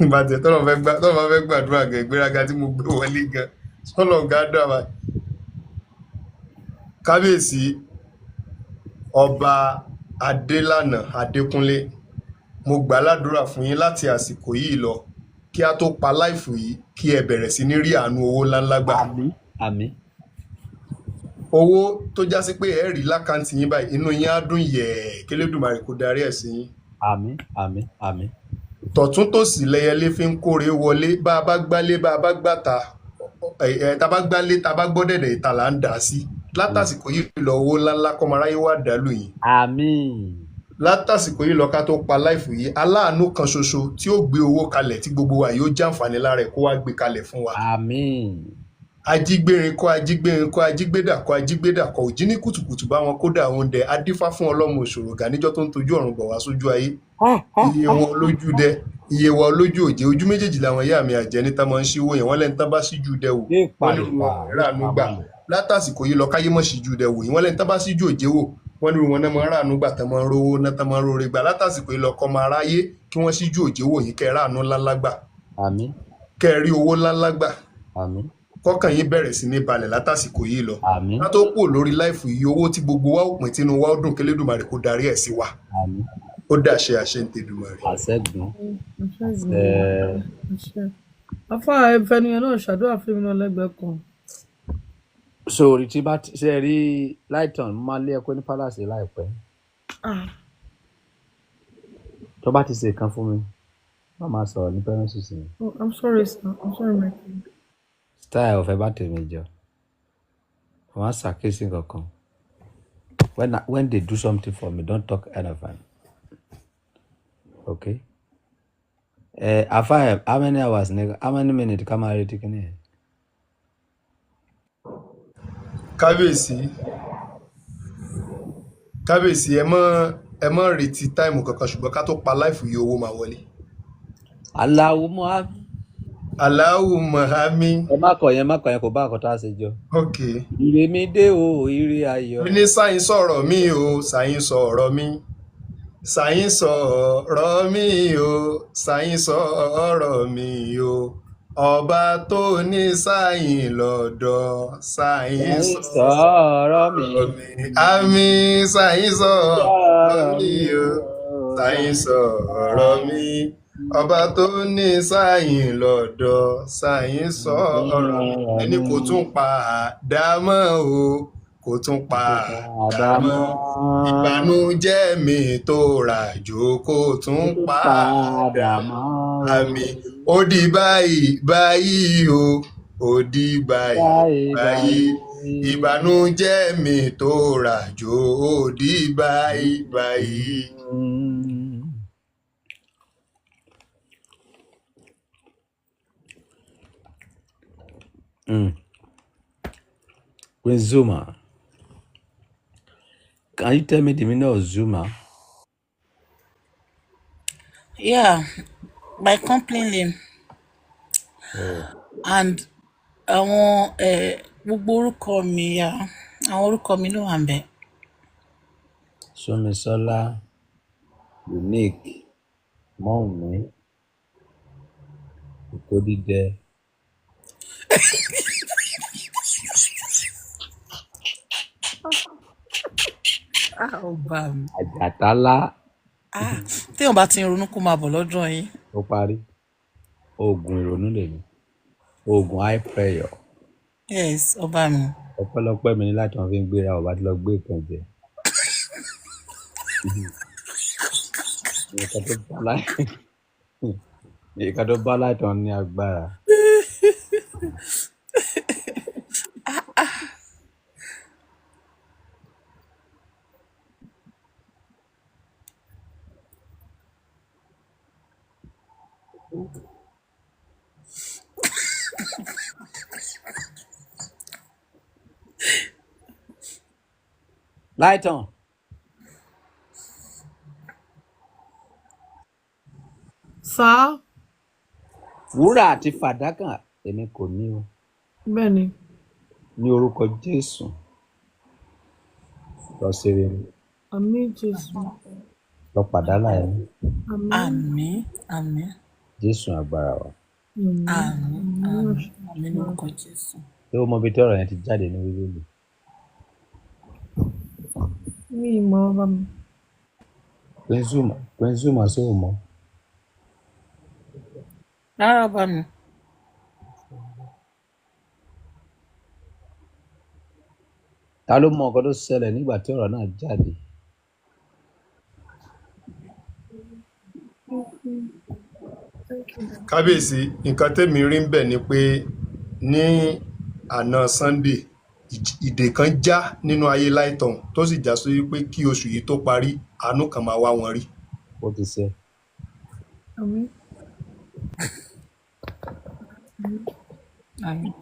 J: Ìbàdàn tọ́lọ̀ fẹ́ gbàdúrà gẹ̀ ìgbéraga tí mo gbé wọlé gan sọ́lọ̀ gádùn àbá. Kábíyèsí ọba Adélànà Adékúnlé, mo gbà ládùúrà fún yín láti àsìkò yìí lọ kí a tó pa láìfù yìí kí ẹ bẹ̀rẹ̀ sí ní rí àánú owó ńláńlá gbà.
B: Àmín.
J: Owó tó já sí pé ẹ rí lákàntì yín báyìí inú yín á dùn yẹ̀ẹ́ k'Elédùmarè kó darí ẹ̀ sí yín.
B: Àmín.
J: Tọ̀tún tòsì lẹyẹlé fi ń kórè wọlé, bá a bá gbálé bá a bá gbàtà tá a bá gbálé tá a bá gbọ́dẹ̀dẹ̀ ìta là ń dà á sí. Látàsìkò yìí lọ owó ńláńlá kọ́mọ aráyé wà dálù yín.
B: Àmín.
J: Látàsìkò yìí lọ ká tó pa láìfù yìí, aláàánú kan ṣoṣo tí ó gbé owó kalẹ̀ tí gbogbo wa yóò jàǹfààní lára ẹ̀ kó wá gbé kalẹ̀ fún wa.
B: Àmín.
J: Ajígbérin kọ́ ajígbédàkọ́ ajígbédàkọ́ òjí ní kùtùkùtù bá wọn kódà oúnjẹ adífá fún ọlọ́mọ òṣòrògà níjọ́ tó ń tojú ọ̀run bọ̀ wá sójú ayé. Iye wọn lójú dẹ, iye wa olójú òjé, ojú méjèèjì làwọn ìyá mi àjẹ́ níta máa ń ṣíwó yẹn, wọ́n lẹ́ni tán bá síjú dẹ wò wọ́n ní wọn ráàánú gbà. Látàsìkò yìí lọ káyé mọ̀ síjú dẹ wò yìí, wọ́n lẹ́ni tán bá síjú òjé wò wọ́n ní wọn náà máa ń ráàánú gbà tán máa ń rówó náà tán máa ń róore gbà. Látàsìkò yìí lọ kọ́ máa ráyé kí wọ́n síjú òjé wò yìí kẹ́ ráàánú ńláńlá gbà.
B: Àmín.
J: Kẹ́ rí owó ńláńlá gbà.
B: Àmín.
J: Kọ́kàn yín bẹ̀rẹ̀ sí ní balẹ̀ látàsìkò yìí lọ.
B: Àmín.
J: Ká tó kù lórí láìfù yìí, owó tí gbogbo wa ò pín tínú wa ó dùn k'Elédùmarè kó darí ẹ̀ sí wa.
B: Àmín.
J: Ó dàṣẹ àṣẹ ń tẹ̀dùmarè.
B: Àṣẹ́gun.
G: Afá ẹfẹnuyẹn náà ṣàdúrà fún mi náà lẹ́gbẹ̀ẹ́ kan.
B: Sórí tí bá ṣe rí Lighton máa lé ẹkọ ní palace láìpẹ́. Tó bá ti ṣe kan fún mi, wọ́n máa sọ̀rọ̀ ní pẹ́rẹ́nsì sí mi.
G: Oh, I'm sorry, sir. I'm sorry, my friend.
B: Style ọ̀fẹ́ bá tèmi jọ. Wọ́n á ṣàkíyèsí kankan. When they do something for me, don't talk anything. Okay? After how many hours, nigga? How many minutes come out taking it?
J: Kábíyèsí ẹ mọ́ retí táìmù kankan ṣùgbọ́n ká tó pa láìfù yìí owó máa wọlé. Allahumma àmín.
B: Ẹ má kọ yẹn kò bá àkọ́tà ṣe jọ.
J: Okay.
B: Ire mi dé o, ire ayọ̀.
J: Ní sáyìn sọ̀rọ̀ mi o, sáyìn sọ̀rọ̀ mi. Sáyìn sọ̀rọ̀ mi o, sáyìn sọ̀rọ̀ mi o. Ọba tó ní sáyìn lọ́dọ̀, sáyìn sọ̀rọ̀ mi. Àmín, sáyìn sọ̀rọ̀ mi o, sáyìn sọ̀rọ̀ mi. Ọba tó ní sáyìn lọ́dọ̀, sáyìn sọ̀rọ̀ mi. Ẹni kò tún pa àdámọ́ o, kò tún pa àdámọ́. Ìbànújẹ́ mi tó ràjò kò tún pa àdámọ́. Àmín. Ó di báyìí o, ó di báyìí. Ìbànújẹ́ mi tó ràjò ó di báyìí.
B: With Zuma, can you tell me the meaning of Zuma?
F: Yeah, by complaining. And àwọn gbogbo orúkọ mi àwọn orúkọ mi ló wà ń bẹ̀.
B: Somisola, Unique, Mọ́ọ̀mí, Ìkódídẹ.
F: Ọba mi.
B: Àjàtálá.
F: Téèyàn bá ti ń ronú kó máa bọ̀ lọ́dọ̀ yín.
B: Ó parí. Oògùn ìrònú lèmi. Oògùn high pressure.
F: Yes, ọba mi.
B: Ọpẹ́lọpẹ́ mi ní láti wọn fi ń gbéra ọba tí lọ gbé ìkan jẹ. nǹkan tó bá láìtàn ní agbára. láìtàn.
G: Sá.
B: Wúrà àti fàdákà èmi kò ní o.
G: Bẹ́ẹ̀ni.
B: Ní orúkọ Jésù. Lọ sí rere.
G: Àmín Jésù.
B: Lọ pàdánù ẹ̀.
F: Àmín.
B: Jésù agbára wa.
F: Àmín lórúkọ Jésù.
B: Ṣé o mọ ibi tí ọ̀rọ̀ yẹn ti jáde ní Bíbélì?
G: Mi mọ̀ bá mi.
B: Prince Zuma ṣé o mọ̀?
F: Rárá bá mi.
B: Ta ló mọ nǹkan tó ṣẹlẹ̀ nígbà tí ọ̀rọ̀ náà jáde?
J: Kábíyèsí, nǹkan tẹ́mi rí ń bẹ̀ ni pé ní àná Sunday ìdè kan já nínú ayé láìtàn tó sì já sí pé kí oṣù yìí tó parí àánú kan máa wá wọn rí.
B: Ó ti ṣe.
G: Àmín.
F: Àmín.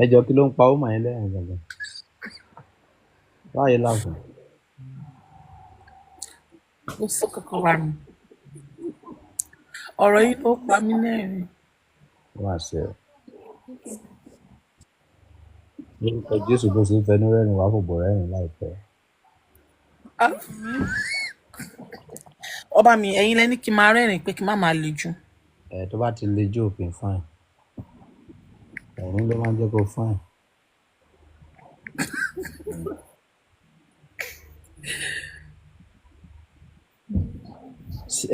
B: Ẹ jọ kí ló ń pa ó mà yín lẹ́yìn gangan? Báyìí láàfin.
F: Ó sì kọ́kọ́ wá mi. Ọ̀rọ̀ yìí ló pa mí lẹ́rìn.
B: Wọ́n á ṣe ẹ̀. Lórúkọ Jésù bó ṣe ń fẹnu rẹ́rìn wá fòbò rẹ́rìn láìpẹ́.
F: Ọba mi, ẹ̀yin lẹ́ni kí n máa rẹ́rìn pé kí n má máa le jù.
B: Tó bá ti le jù òfin fine. Ẹ̀rín ló máa ń jẹ́ kó fine.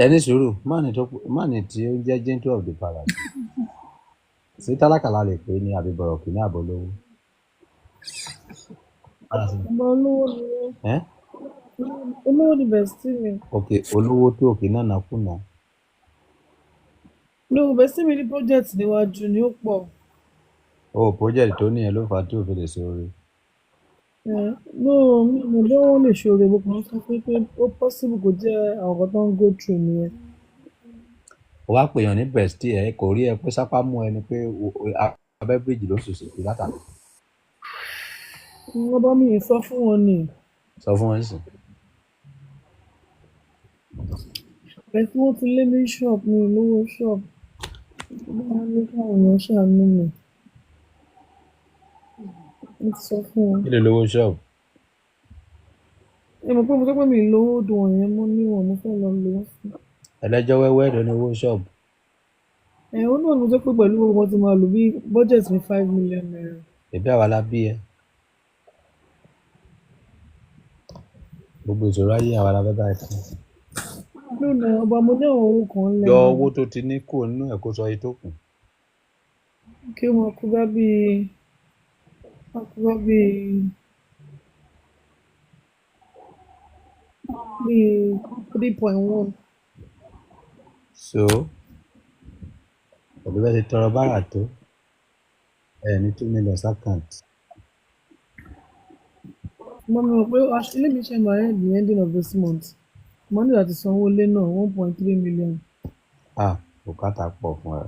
B: Ẹni sùúrù, máàní tí ó jẹ́ gentle of the palace. Sí tálákàlà lè pè ní àbíbọ̀rọ̀ kì ní àbólówó.
G: Ọba olówó ni wọ́n. Olówó ni bẹ̀sí mi.
B: Ok, olówó tó òkè náà nàkúnà.
G: No, bẹ̀sí mi ní project níwájú ni ó pọ̀.
B: Project tó ní ẹ ló fà á tí ò fi lè ṣe oore.
G: No, mi ò mọ̀ bí wọ́n lè ṣe oore, mo kàn sọ pé ó possible kò jẹ́ àwọn kan tó ń go through nìyẹn.
B: Ó wá pèèyàn ní bestie ẹ kò rí ẹ pé sápá mú ẹni pé abẹ́ bíríìjì ló ṣòṣò sí látàrí.
G: Wọ́n bá mi sọ fún wọn ni.
B: Sọ fún wọn sí.
G: Ẹ̀sìn wọ́n ti lé ní shop mi lówó shop. Wọ́n ní káwọn èèyàn ṣàánú mi. Mo ti sọ fún wọn.
B: Kí lè lówó shop?
G: Ẹ mọ̀ pé mo sọ pé mi lówó dùn wọ̀nyẹn mọ́ níwọ̀n mo fẹ́ lọ lò ó fún.
B: Ẹlẹ́jọ́ wẹ́wẹ́ ló ní owó shop.
G: Ó náà mo sọ pé pẹ̀lú gbogbo wọn ti máa lò bí budget ní 5 million naira.
B: Ẹbí àwa la bí ẹ. Gbogbo ìṣòro ayé àwa la fẹ́ báyìí fún.
G: Lónà ọba mo ní àwọn owó kan lẹ́nu.
B: Yọ owó tó ti ní kúrò nínú ẹ̀ kó sọ iye tó kù.
G: Kí wọn kú bá bíi 3.1.
B: So pẹ̀lú bẹ́ẹ̀ ti tọrọ bárà tó ní 2 million account.
G: Mo mọ̀ pé ilé mi ṣe máa end the ending of this month. Mo ní láti sanwó ilé náà 1.3 million.
B: Bùkátà pọ̀ fún ẹ.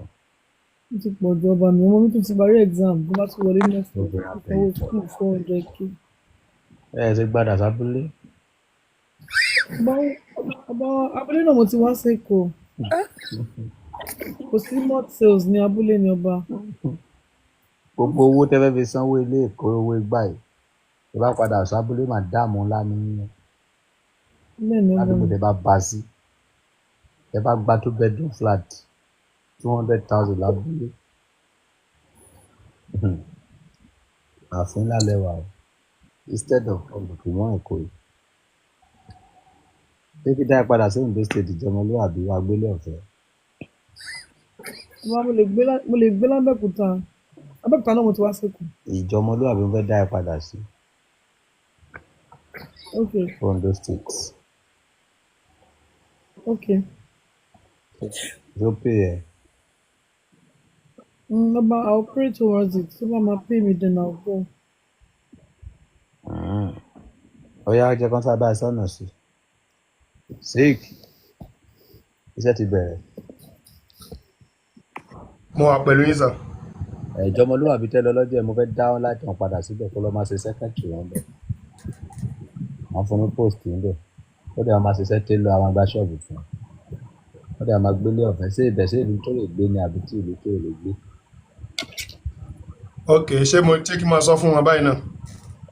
G: Ó ti pọ̀ jù ọba mi. Ọmọ mi tún ti parí exam tó bá tún wọlé next week. Owó school 400k.
B: Ṣe gbádà sábúlé.
G: Ọba abúlé náà mo ti wá sẹ́kọ̀ọ́. Kò sí malt sales ní abúlé ní ọba.
B: Gbogbo owó tẹ́fẹ́ fi sanwó ilé ẹ̀kọ́ owó igbá yìí. Tó bá padà sábúlé máa dáàmú ńlá ní àdúgbò tẹ́ bá bá sí. Tẹ́ bá gbá 2 bedroom flat 200,000 lábúlé. Ààfin ńlá lẹ́wà o. Instead of olùkí wọ́n ẹ̀kọ́ yìí. Ṣé kí dá padà sí Ondo State ìjọmọlúwàbí wa gbélé ọ̀fẹ́?
G: Bàbá mo lè gbé lábẹ́òkúta. Abẹ́òkúta náà mo ti wá sẹ́kù.
B: Ìjọ ọmọlúwàbí mo fẹ́ dá ẹ padà sí.
G: Okay.
B: Ondo State.
G: Okay.
B: Ló pè ẹ́.
G: Baba, I'll pray towards it. So Mama pay me, then I'll go.
B: Ó yá jẹ́ kán sábà sọ́nà sí. Sick. Iṣẹ́ ti bẹ̀rẹ̀.
J: Mo wà pẹ̀lú yín sà.
B: Ìjọ ọmọlúwàbí tẹ́ lọ lọ́jọ́ ẹ̀ mo fẹ́ dá wọn láti wọn padà síbẹ̀ kó lọ máa ṣe sẹ́kẹ̀tì wọn bẹ̀. Wọ́n fún ní post níbẹ̀. Ó dẹ̀ máa ṣiṣẹ́ télọ̀ àwọn agbá ṣọ́ọ̀bù fún un. Ó dẹ̀ máa gbélé ọ̀fẹ́ sí ìbẹ̀sẹ̀ ìlú tó lè gbé ní àbí tí ìlú tó lè gbé.
J: Ok, ṣé kí n máa sọ fún wọn báyìí náà?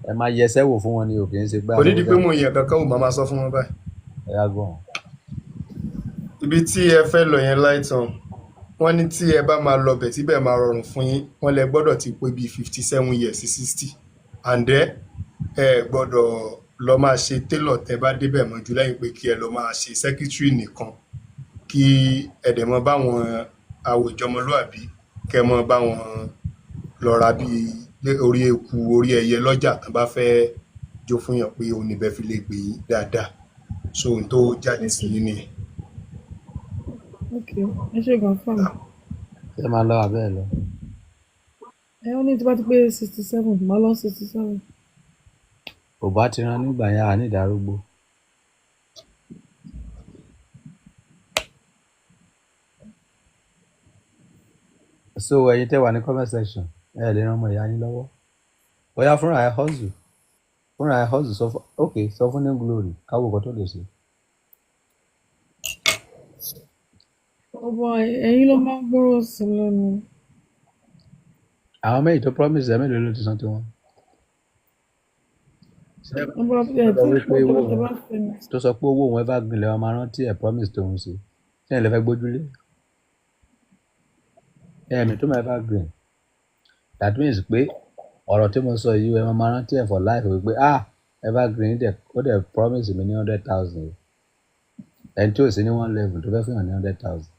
B: Ẹ máa yẹsẹ́ wò fún wọn ni òkè ń ṣe gbá.
J: Kò ní di pé mo yàn kankan ò máa sọ fún wọn báyìí.
B: Ẹ yá gan.
J: Ibi tí ẹ fẹ́ lọ yẹn láìtàn wọ́n ní tí ẹ bá máa lọ bẹ̀ tíbẹ̀ máa rọrùn fún yín wọ́n lẹ gbọ́dọ̀ ti pé bíi 57 years sí 60 and then ẹ gbọ́dọ̀ lọ máa ṣe télọ̀ tẹ́ bá débẹ̀ mọ́jú lẹ́yìn pé kí ẹ lọ máa ṣe secretary nìkan kí ẹ dẹ̀ mọ́ báwọn àwùjọ ọmọlúàbí kẹ́ mọ́ báwọn lọ ra bíi orí eku orí ẹyẹ lọ́jà tán bá fẹ́ jó fún yàn pé òun níbẹ̀ fi lè gbé yín dáadáa so ohun tó jáde sí yín nìyẹn.
G: Okay, ẹ ṣe gan fún mi.
B: Ṣé máa lọ abẹ́ ẹ lọ?
G: Ẹ ó ní tí bá ti pé 67, màá lọ 67.
B: Kò bá ti rán nígbà yẹn à ní ìdárúgbó. So ẹ̀yin tẹ́ wà ní comment section ẹ lè ràn ọmọ ìyá yín lọ́wọ́. Bóyá fúnra ẹ hustle sọ fún ní glory káwọ́ kan tó lè ṣe.
G: Ọba ẹ̀yin ló máa ń gbọ́rọ̀ sí lẹ́nu.
B: Àwọn méjì tó promise ẹ mélòó ló ti san tiwọn.
G: Ọba
B: tó sọ pé owó òun evergreen lè máa rántí ẹ promise tó ń ṣe ṣé ẹ lè fẹ́ gbójúlé. Ẹ̀mí tó máa evergreen that means pé ọ̀rọ̀ tí mo sọ yìí ẹ máa rántí ẹ for life wípé evergreen ó dẹ̀ promise mi ní 100,000 ẹni tí ò sí ní one level tó fẹ́ fún yàn ní 100,000.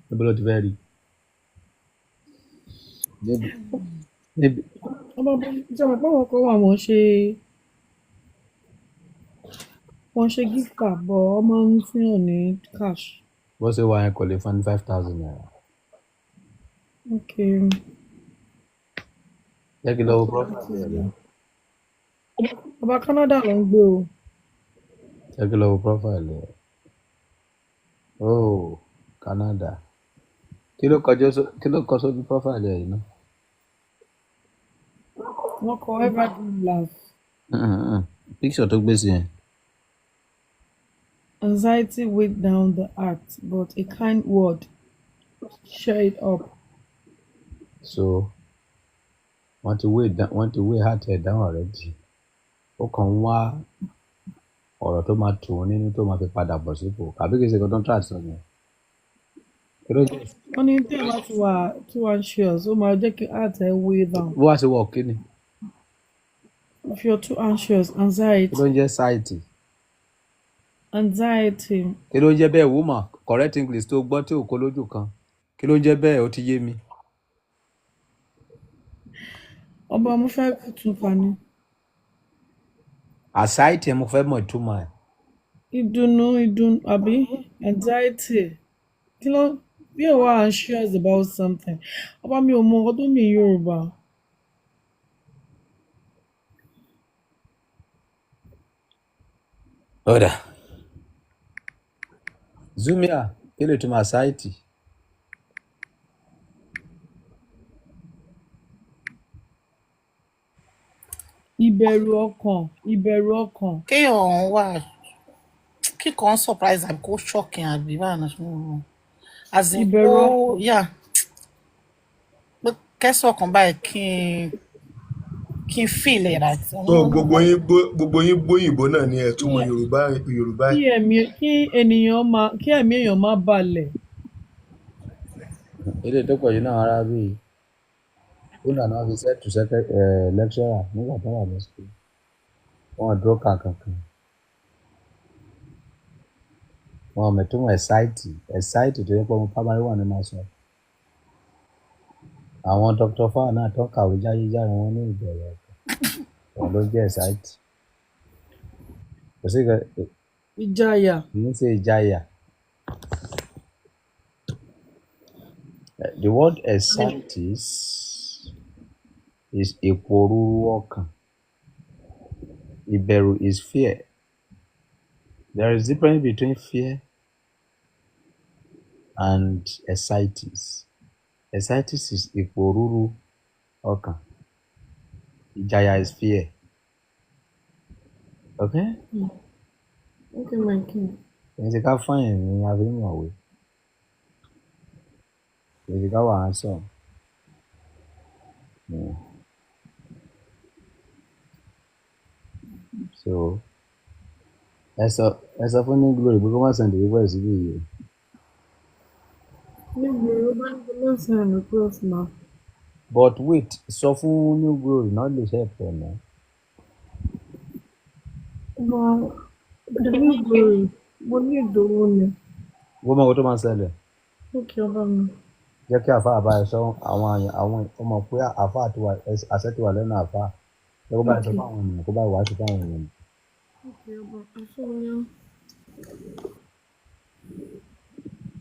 B: Níbo ló ti fẹ́ rí? Níbi.
G: Ọba ìjọba báwọn kan wà wọ́n ṣe gift card bọ̀ ọ máa ń fún yàn ní cash.
B: Bó ṣe wà yẹn kò lè fún ní 5,000 naira.
G: Okay.
B: Jẹ́ kí lọ wo profile ẹ̀ lọ.
G: Ọba Canada ló ń gbé o.
B: Jẹ́ kí lọ wo profile ẹ̀. Oh, Canada. Kí ló kọ sójú profile ẹ̀ yìí náà?
G: Wọ́n kọ evergreen love.
B: Picture tó gbé sí yẹn.
G: Anxiety weighed down the heart, but a kind word cheer it up.
B: So wọ́n ti weigh heart ẹ̀ down already. Ó kàn ń wá ọ̀rọ̀ tó máa tù ú nínú tó máa fi padà bọ̀ sípò àbí kìí ṣe kan tó ń tà sọ yẹn.
G: Wọ́n ní tí ìwà ti wà too anxious ó máa jẹ́ kí heart ẹ̀ weigh down.
B: Bó wá sí wọ̀ kí ni?
G: If you're too anxious, anxiety.
B: Kí ló ń jẹ́ anxiety?
G: Anxiety.
B: Kí ló ń jẹ́ bẹ́ẹ̀ woman correct English tó gbọ́ tí ò kó lójú kan? Kí ló ń jẹ́ bẹ́ẹ̀ ó ti yé mi.
G: Ọba mo fẹ́ tún pa ni.
B: Anxiety mo fẹ́ mọ̀ ìtumọ̀ ẹ̀.
G: Ìdùnnú àbí anxiety. Kí ló bí o wà anxious about something? Ọba mi ò mọ nǹkan tó ní Yorùbá.
B: Ọ̀dà. Zumia kí ló túmọ̀ anxiety?
G: Ìbẹ̀rù ọkàn.
C: Kéèyàn wà kíkan surprise àbí kó shocking àbí báyìí náà fún un.
G: Ìbẹ̀rù
C: ọkàn. Pé kẹ́sọ̀ kan báyìí kí n feel it right.
J: So gbogbo yín gbóyìnbó náà ni ẹ túmọ̀ Yorùbá.
G: Kí ẹ̀mí èèyàn má balẹ̀.
B: Ilé tó pọ̀ yìí náà ara bíi ó nà náà fi set to lecturer nígbà tó wà ní school. Wọ́n dúró kankan. wọn mẹ̀túmọ̀ ẹ̀sáìtì tó yẹ pé ọmọ primary one ni máa sọ. Àwọn Dr. Fáà náà tó kàwé jáyéjáre wọn ní ìbẹ̀rẹ̀ ọ̀tọ̀ wọn ló jẹ́ ẹ̀sáìtì. Kò sí
G: Ìjayà.
B: kì í ṣe ìjayà. The word excites is ìpòrúru ọkàn. Ìbẹ̀rù is fear. There is difference between fear and excites. Excites is ìpòrúru ọkàn. Ìjayà is fear. Okay?
G: Okay, my king.
B: Ẹni tí ká fáyìn ní abímọ̀wé. Ẹni tí ká wà á sọ. So ẹ sọ fún ní glory pé kó má send ìwé pẹ̀lú síbí yìí.
G: Níbo ló bá ń gbé lọ́sàn-án ní cross now?
B: But wait, sọ fún New Glory náà lè ṣe ẹ̀pẹ̀ náà.
G: The New Glory, mo ní ìdòwò ni.
B: Wọ́n mọ̀ owó tó máa ń ṣẹlẹ̀.
G: Ókè ọba mi.
B: Jẹ́ kí àfa àbá ẹ̀ sọ àwọn ọmọ pé àfa àṣẹ ti wà lẹ́nu àfa. Ẹ kó bá ẹ sọ fún àwọn ènìyàn kó bá wàá sí fún àwọn ènìyàn.
G: Ókè ọba àṣọ yẹn.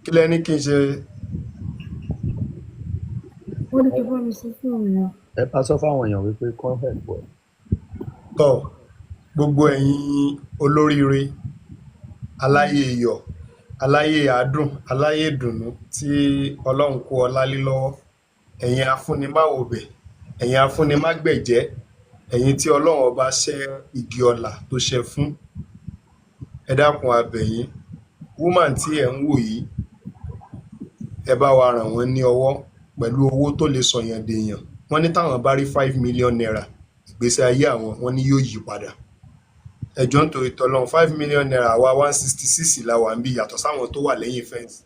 J: Kí lẹ ní kí n ṣe?
G: Wọ́n ní kí bá mi sọ fún àwọn èèyàn.
B: Ẹ bá sọ fún àwọn èèyàn wípé kọ́ńfẹ̀t pọ̀.
J: Tọ́ gbogbo ẹ̀yin olóríire aláyé iyọ̀ aláyé àádùn aláyé ìdùnnú tí Ọlọ́run kó ọlá lé lọ́wọ́, ẹ̀yin afúnimáwòbẹ̀, ẹ̀yin afúnimágbẹ̀jẹ́, ẹ̀yin tí Ọlọ́run ọba ṣẹ́ igi ọlà tó ṣẹ́ fún, ẹ dákun a bẹ̀ yín, woman tí ẹ̀ ń wò yìí, ẹ bá wa ràn wọ́n ní ọwọ́ pẹ̀lú owó tó lè sọ̀yàn dèèyàn. Wọ́n ní táwọn bá rí 5 million naira ìgbésí ayé àwọn, wọ́n ní yóò yí padà. Ẹjọ́ nítorí tọ́lọ́run 5 million naira wa 166 la wà ń bí yàtọ̀ sáwọn tó wà lẹ́yìn fẹ́ǹsì.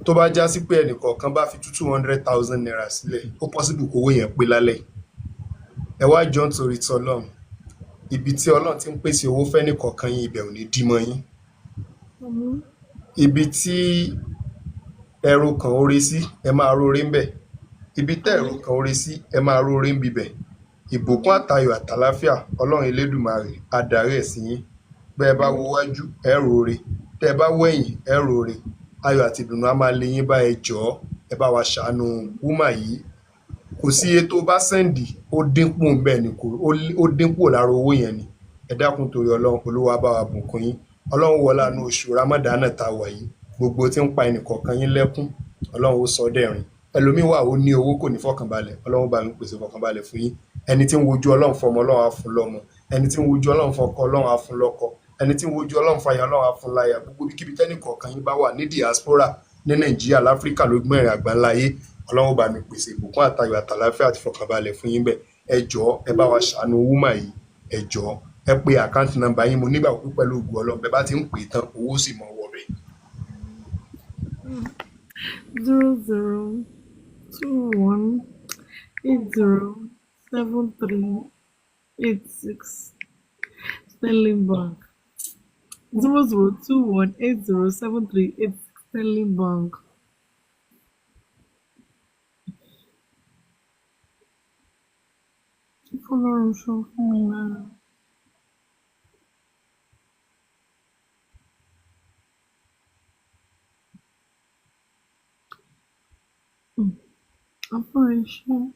J: Tó bá já sí pé ẹnìkọ̀ọ̀kan bá fi 200,000 naira sílẹ̀, ó possible kówó yẹn pé lálẹ́. Ẹ wá jọ nítorí tọ́lọ́run, ibi tí Ọlọ́run ti ń pèsè owó fẹ́nìkọ̀ọ̀kan yín ibẹ̀ ò ní dí mọ́ yín. Ibi tí ẹrù kan oore sí ẹ máa róore ń bẹ̀, ibi tẹ́ ẹrù kan oore sí ẹ máa róore ń bibẹ̀. Ìbùkún àtayọ̀ àtàláfíà Ọlọ́run Elédùmarè á darí ẹ̀ sí yín. Bẹ́ẹ̀ bá wo wájú ẹ róore, tẹ́ ẹ bá wẹ̀yìn ẹ róore. Ayọ̀ àti ìdùnnú á máa lé yín bá ẹ jọ̀ọ́, ẹ bá wa ṣàánú wúmà yìí. Kò sí iye tó bá sẹ́ǹdì ó dínkù bẹ́ẹ̀ ni ó dínkù lára owó yẹn ni. Ẹ dákun torí Ọlọ́run, Olúwa bá wa bùkún yín. Ọlọ́run wọlá inú oṣù Rámádánà tá a wà yìí, gbogbo tí ń pa ẹnìkọ̀ọ̀kan yín lẹ́kún, Ọlọ́run ó sọ dẹ̀rín. Ẹlòmíì wà ó ní owó kò ní fọkànbalẹ̀, Ọlọ́run bá mi pèsè fọkànbalẹ̀ fún yín. Ẹni tí ń wojú Ọlọ́run fọmọ, Ọlọ́run á fún lọ́mọ. Ẹni tí ń wojú Ọlọ́run fọkọ, Ọlọ́run á fún lọ́kọ. Ẹni tí ń wojú Ọlọ́run fàyà, Ọlọ́run á fún láyà. Gbogbo ibikíbi tẹ́nìkọ̀ọ̀kan yín bá wà ní diaspora, ní Nàìjíríà, láfíríkà, lógbẹ̀rẹ̀ àgbáńláyé, Ọlọ́run bá mi pèsè ìbùkún àtayọ̀ àtàláfíà àti fọkànbalẹ̀ fún yín bẹ́ẹ̀. Ẹ jọ̀ọ́ ẹ bá wa ṣàánú wúmà yìí, ẹ jọ̀ọ́ ẹ pe àkáǹtì nọ́mbà yín, mo nígbàgbọ́ pẹ̀lú ògùn Ọlọ́run bẹ́ẹ̀ bá ti ń pè é tán owó sì mọ wọ̀ bẹ́ẹ̀.
G: 0021807386 Sterling Bank. 0021807386 Sterling Bank. Olorun ṣọ́ fún mi lára. Operation.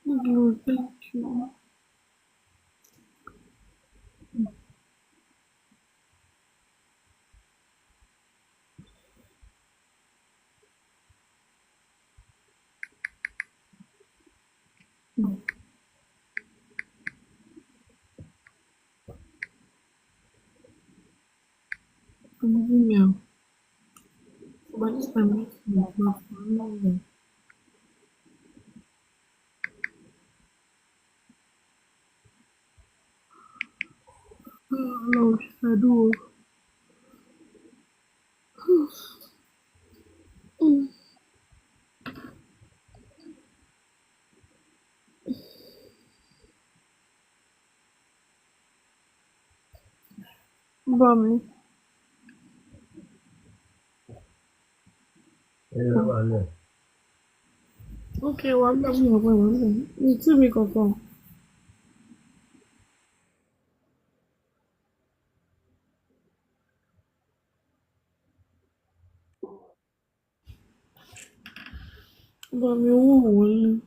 G: Lord, thank you. Email. But this time, not for another. Lord, I do. Bá mi. Okay, one minute. You too me confirm. But me won't.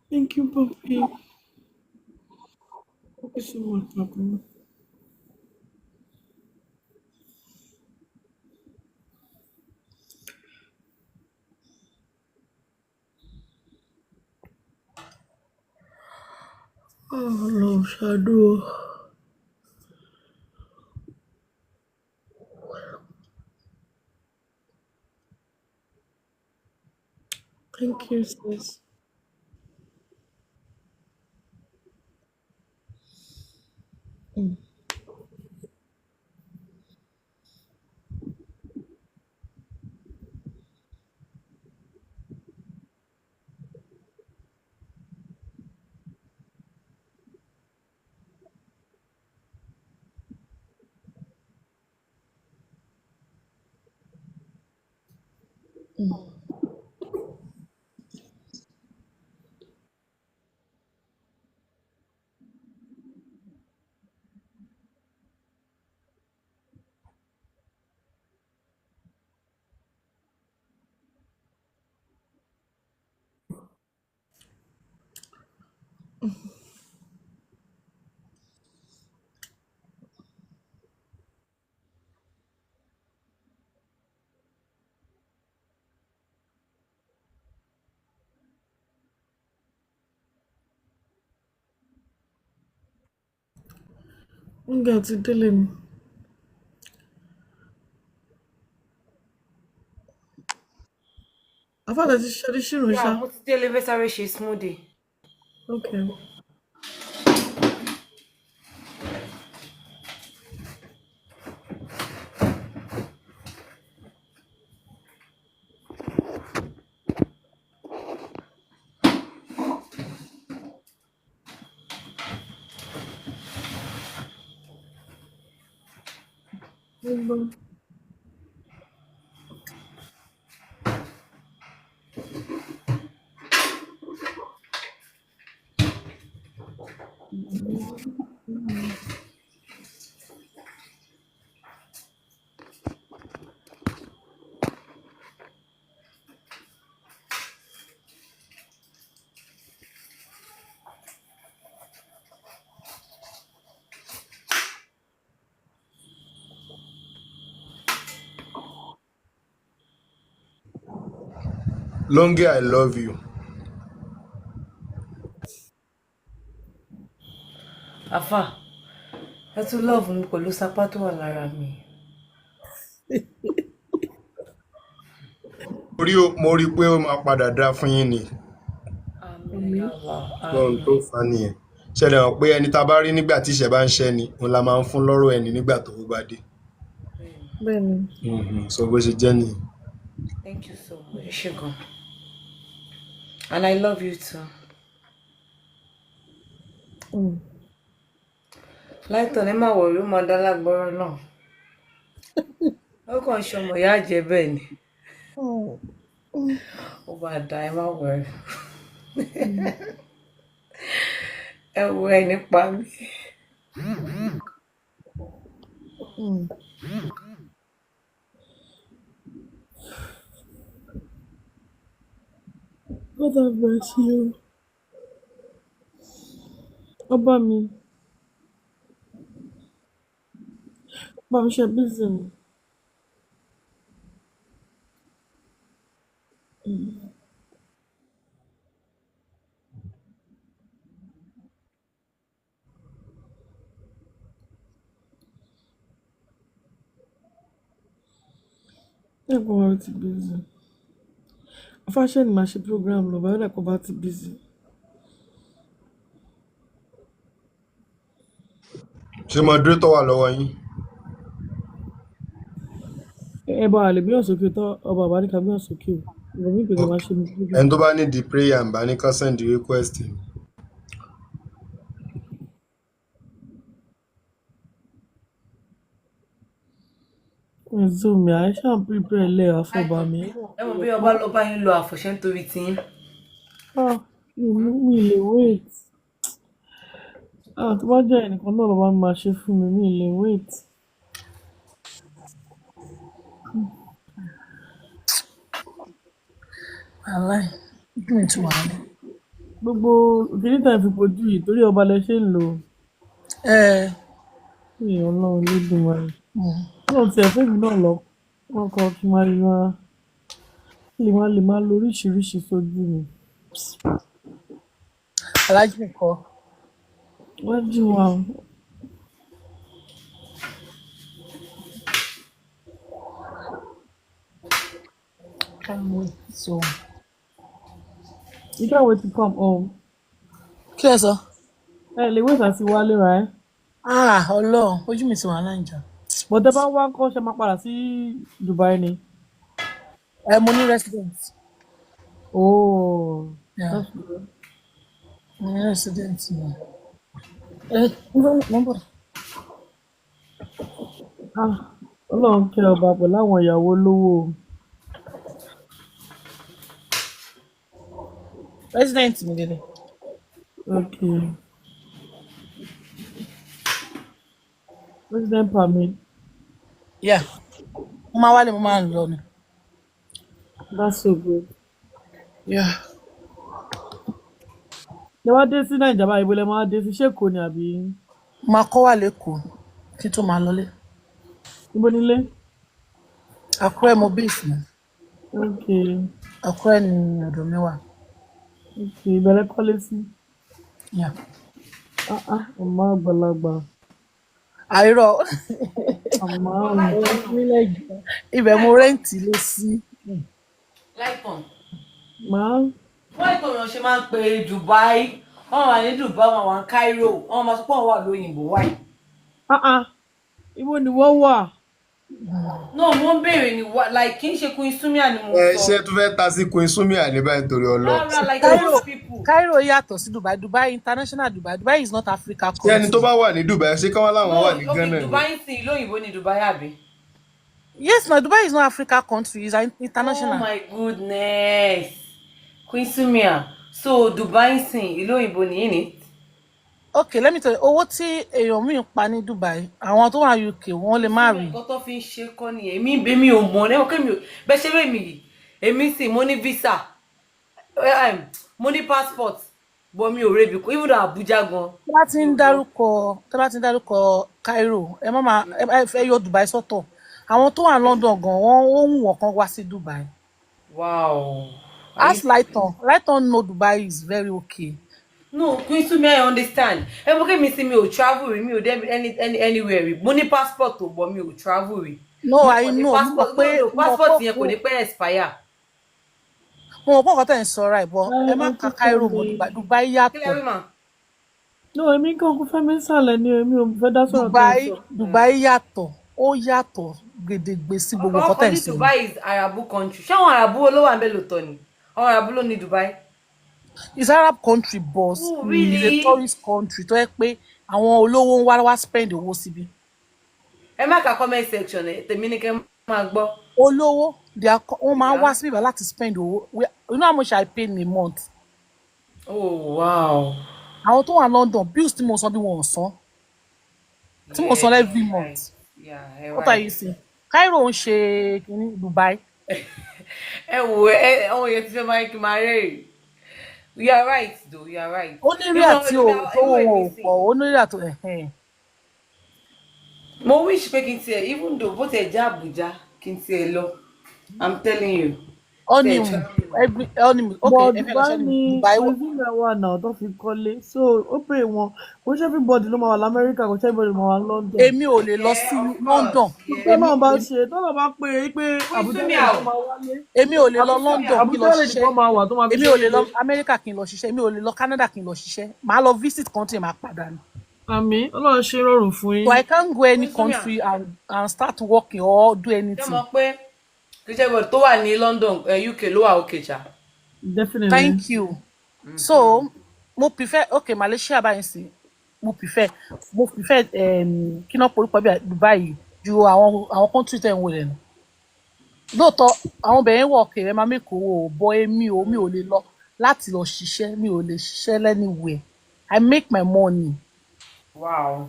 G: Thank you, Papi. Thank you so much, Papi. Oh, no, Shadow. Thank you, sis. I'm going to tell him. I thought that is tradition,
F: Yeah,
G: Risha.
F: mo ti délé fẹ́ sáré ṣe smoothie.
G: Okay.
J: Longe, I love you.
F: Àfà, ẹ tún love mi pẹ̀lú sápá tó wà lára mi.
J: Mo rí pé ó máa padà dá fún yín ni.
F: Àmín ya Allah,
J: Ohun tó
F: àmín.
J: fà á nìyẹn. Ṣẹlẹ̀ hàn pé ẹni tá a bá rí nígbà tí ìṣẹ́ bá ń ṣẹ́ ni òun la máa ń fún lọ́rọ̀ ẹni nígbà tó bá dé.
G: Benny.
J: So bó ṣe jẹ́ nìyẹn.
F: Thank you so much. Ẹ ṣé gan. And I love you too. Láìtọ̀ ní máa wọ̀ rí ó máa dá lágbọ́rọ̀ náà. Ó kàn ń ṣọmọ ìyá àjẹ́ bẹ́ẹ̀ ni. Ó bá dá ẹ má wọ̀ rí. Ẹ wo ẹ nípa mi.
G: God have mercy you. Ọba mi. Bá mi ṣe busy mi. Ẹ̀gbọ́n wa ti busy. Afáṣẹ́ ni màá ṣe program lọ, báyọ̀ dàpọ̀ bá ti busy.
J: Ṣé moderator wà lọ́wọ́ yín?
G: Ẹ bá àlè bí ọ̀sọ́kè tán ọba àbáríkà bí ọ̀sọ́kè o. Ìgbà mi ìpèsè máa ṣe ní program.
J: Ẹni tó bá ní di prayer ń bá ní ká send request.
G: Zoom, I shall prepare later for
F: Python.
G: me.
F: Ẹ mọ̀ bí ọba lọ bá yín lo àfọ̀ṣẹ́ nítorí tí yín.
G: Ah, me wait. Ah, tó bá jẹ́ ẹnìkan náà ló máa ṣe fún mi, mi lè wait.
C: Wàláì, ojú mi ti wà ní.
G: Gbogbo kìíní tàn fi pojú yìí torí ọba lẹ ṣe ń lò. Èèyàn náà lédùn wa yìí. Náà tiẹ̀ fẹ́mi náà lọ. Wọ́n kọ́ kí máa lè máa lo oríṣiríṣi sójú mi.
C: Aláàjì nǹkan.
G: Wọ́n jí wa.
C: Can't wait so.
G: You can't wait to come home.
C: Kí ẹ sọ?
G: Ẹ lè wait àti wálé ra ẹ́.
C: Ọlọ́run, ojú mi ti wà láìjà.
G: Bọ̀dẹ́ bá wá kọ́ ṣe máa padà sí Dubai ni.
C: Mo ní resident.
G: Oh.
C: Yeah.
G: That's good.
C: Mo ní resident náà. Mo ń bọ̀.
G: Ọlọ́run kẹ́ ọba pẹ̀lú àwọn ìyàwó olówó.
C: Resident mi lélẹ̀.
G: Okay. Resident permit.
C: Yeah. Mo máa wálé, mo máa ń lọ ni.
G: That's so good.
C: Yeah.
G: Ṣé wá dé sí Nàìjíríà ibo lẹ máa dé sí ṣé Èkó ni àbí?
C: Máa kọ́ wà lẹ́kọ̀ọ́ kí n tó máa lọlé.
G: Ibo nílé?
C: Àkúrẹ́ mo base ni.
G: Okay.
C: Àkúrẹ́ ni ọ̀dọ̀ mi wà.
G: Okay, ìbẹ̀rẹ̀ kọ́lé sí.
C: Yeah.
G: Ọmọ àgbàlagbà.
C: Àìrọ̀.
G: Àmọ́
C: ibẹ̀ mo rẹ́ǹtì lé sí.
F: Láìpọ̀n.
G: Máa.
F: Wọ́n ìtòyàn ṣe máa ń pe Dubai. Wọ́n wà ní Dubai, wọ́n wà ní Cairo. Wọ́n máa sọ pé wọ́n wà lóyìnbó wáyé.
G: Ibo ni wọ́n wà?
F: No, mo ń béèrè ni like kì í ṣe Queen Sumia ni mo sọ.
J: Ṣé tó fẹ́ ta sí Queen Sumia ní báyìí torí ọlọ́?
F: Rárá, like those people.
C: Cairo yàtọ̀ sí Dubai. Dubai international Dubai. Dubai is not Africa country.
J: Ṣé ẹni tó bá wà ní Dubai ṣé káwọn láwọn wà ní Ghana ni?
F: Dubai ń sìn ìlú òyìnbó ni Dubai àbí?
C: Yes, no, Dubai is not Africa country. It's international.
F: Oh my goodness. Queen Sumia. So Dubai ń sìn ìlú òyìnbó ni yìí ni?
C: Okay, let me tell you, owó tí èèyàn mi ń pa ní Dubai, àwọn tó wà UK wọ́n lè má rí.
F: Nǹkan tó fi ń ṣe kọ́ ni èmi ò mọ̀ ní ọkọ mi ò bẹ́ẹ̀ ṣe bẹ́ẹ̀ mi yìí èmi sì mo ní visa mo ní passport but mi ò rebi kó even though Abuja gan.
C: Tí bá ti ń dárúkọ Cairo, ẹ má máa ẹ fẹ́ yọ Dubai sọ́tọ̀. Àwọn tó wà London gan wọ́n ó wù wọ́n kan wá sí Dubai.
F: Wow.
C: Ask Lighton. Lighton know Dubai is very okay.
F: No, Queen Sumia, I understand. Ẹ mọ̀ kí mi sí mi ò travel rí, mi ò dé anywhere rí. Mo ní passport tó but mi ò travel rí.
C: No, I know.
F: Passport yẹn kò ní pẹ́ expire.
C: Mo mọ̀ pé ọ̀kan tẹ̀ ń sọ right, but ẹ má ka Cairo mọ́ Dubai yàtọ̀.
F: Kílẹ̀ rí mà?
G: No, èmi kan kò fẹ́ mi sàlẹ̀ ni èmi ò fẹ́ dá sọ̀rọ̀ tó ń sọ.
C: Dubai yàtọ̀, ó yàtọ̀ gèdègbè sí gbogbo ọ̀kan tẹ̀ ń sọ.
F: Dubai is Arabu country. Ṣé àwọn Arabu olówó àbẹ̀ lòótọ́ ni? Àwọn Arabu ló ní Dubai.
C: It's Arab country, boss.
F: Really?
C: It's a tourist country. Tó yẹ pé àwọn olówó ń wá spend owó síbi.
F: Ẹ má ka comment section ẹ̀ tèmi ní kẹ́ máa gbọ́.
C: Olówó, wọ́n máa wá síbi láti spend owó. You know how much I pay in a month?
F: Oh, wow.
C: Àwọn tó wà London, bills tí mo san bí wọn ò san. Tí mo san every month. What are you saying? Cairo ń ṣe kìíní Dubai.
F: Ẹ wo àwọn yẹn ti fẹ́ máa kí n máa rẹ́rìn. You are right though, you are right.
C: Onírè àti owó pọ̀, onírè àti
F: Mo wish pé kí n tiẹ̀ even though bó tiẹ̀ jẹ́ Abuja kí n tiẹ̀ lọ. I'm telling you.
C: Okay,
G: Dubai ni Nigeria wà náà tó fi kọ́lé. So ó pè wọ́n, kò ṣe everybody ló máa wà l'Amẹ́ríkà, kò ṣe everybody máa wà London.
C: Èmi ò lè lọ sí London.
G: Tọ́lá bá ṣe, tọ́lá bá pé Abuja lè máa wálé.
C: Èmi ò lè lọ London kí lọ ṣiṣẹ́. Èmi ò lè lọ
G: ṣiṣẹ́.
C: America kí n lọ ṣiṣẹ́. Èmi ò lè lọ Canada kí n lọ ṣiṣẹ́. Màá lọ visit country màá padà ni.
G: Àmín, Ọlọ́run ṣe rọrùn fún yín.
C: So I can't go any country and start working or do anything.
F: Ṣé mo pé kìí ṣe tó wà ní London, UK ló wà òkè ṣá.
G: Definitely.
C: Thank you. So mo prefer Malaysia báyìí sí. Mo prefer kí náà porúkọ bí Dubai. ju àwọn country tẹ̀ ń wò lẹ́nu lóòótọ́ àwọn obìnrin wọ̀ ọ̀kẹ́ ẹ máa mẹ́kọ̀ọ́ owó bọ́ mi ò lè lọ láti lọ ṣiṣẹ́ mi ò lè ṣiṣẹ́ anywhere I make my money.
F: Wow.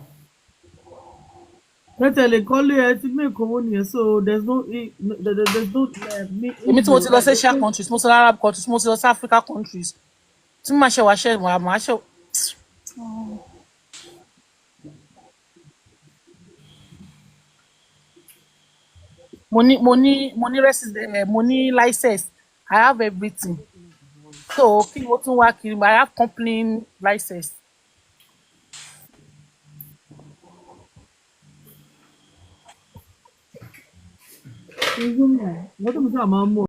G: Tẹ́tẹ̀lé kọ́lé ẹ ti make owó nìyẹn so there's no
C: èmi tí mo ti lọ sí Asia countries mo ti lọ Arab countries mo ti lọ sí Africa countries tí mo máa ṣe wàá ṣe màá ṣe. mo ní resident mo ní license I have everything so kí ni mo tún wá kiri I have company license.
G: Wọ́n tó mú sí àmọ́ mọ́.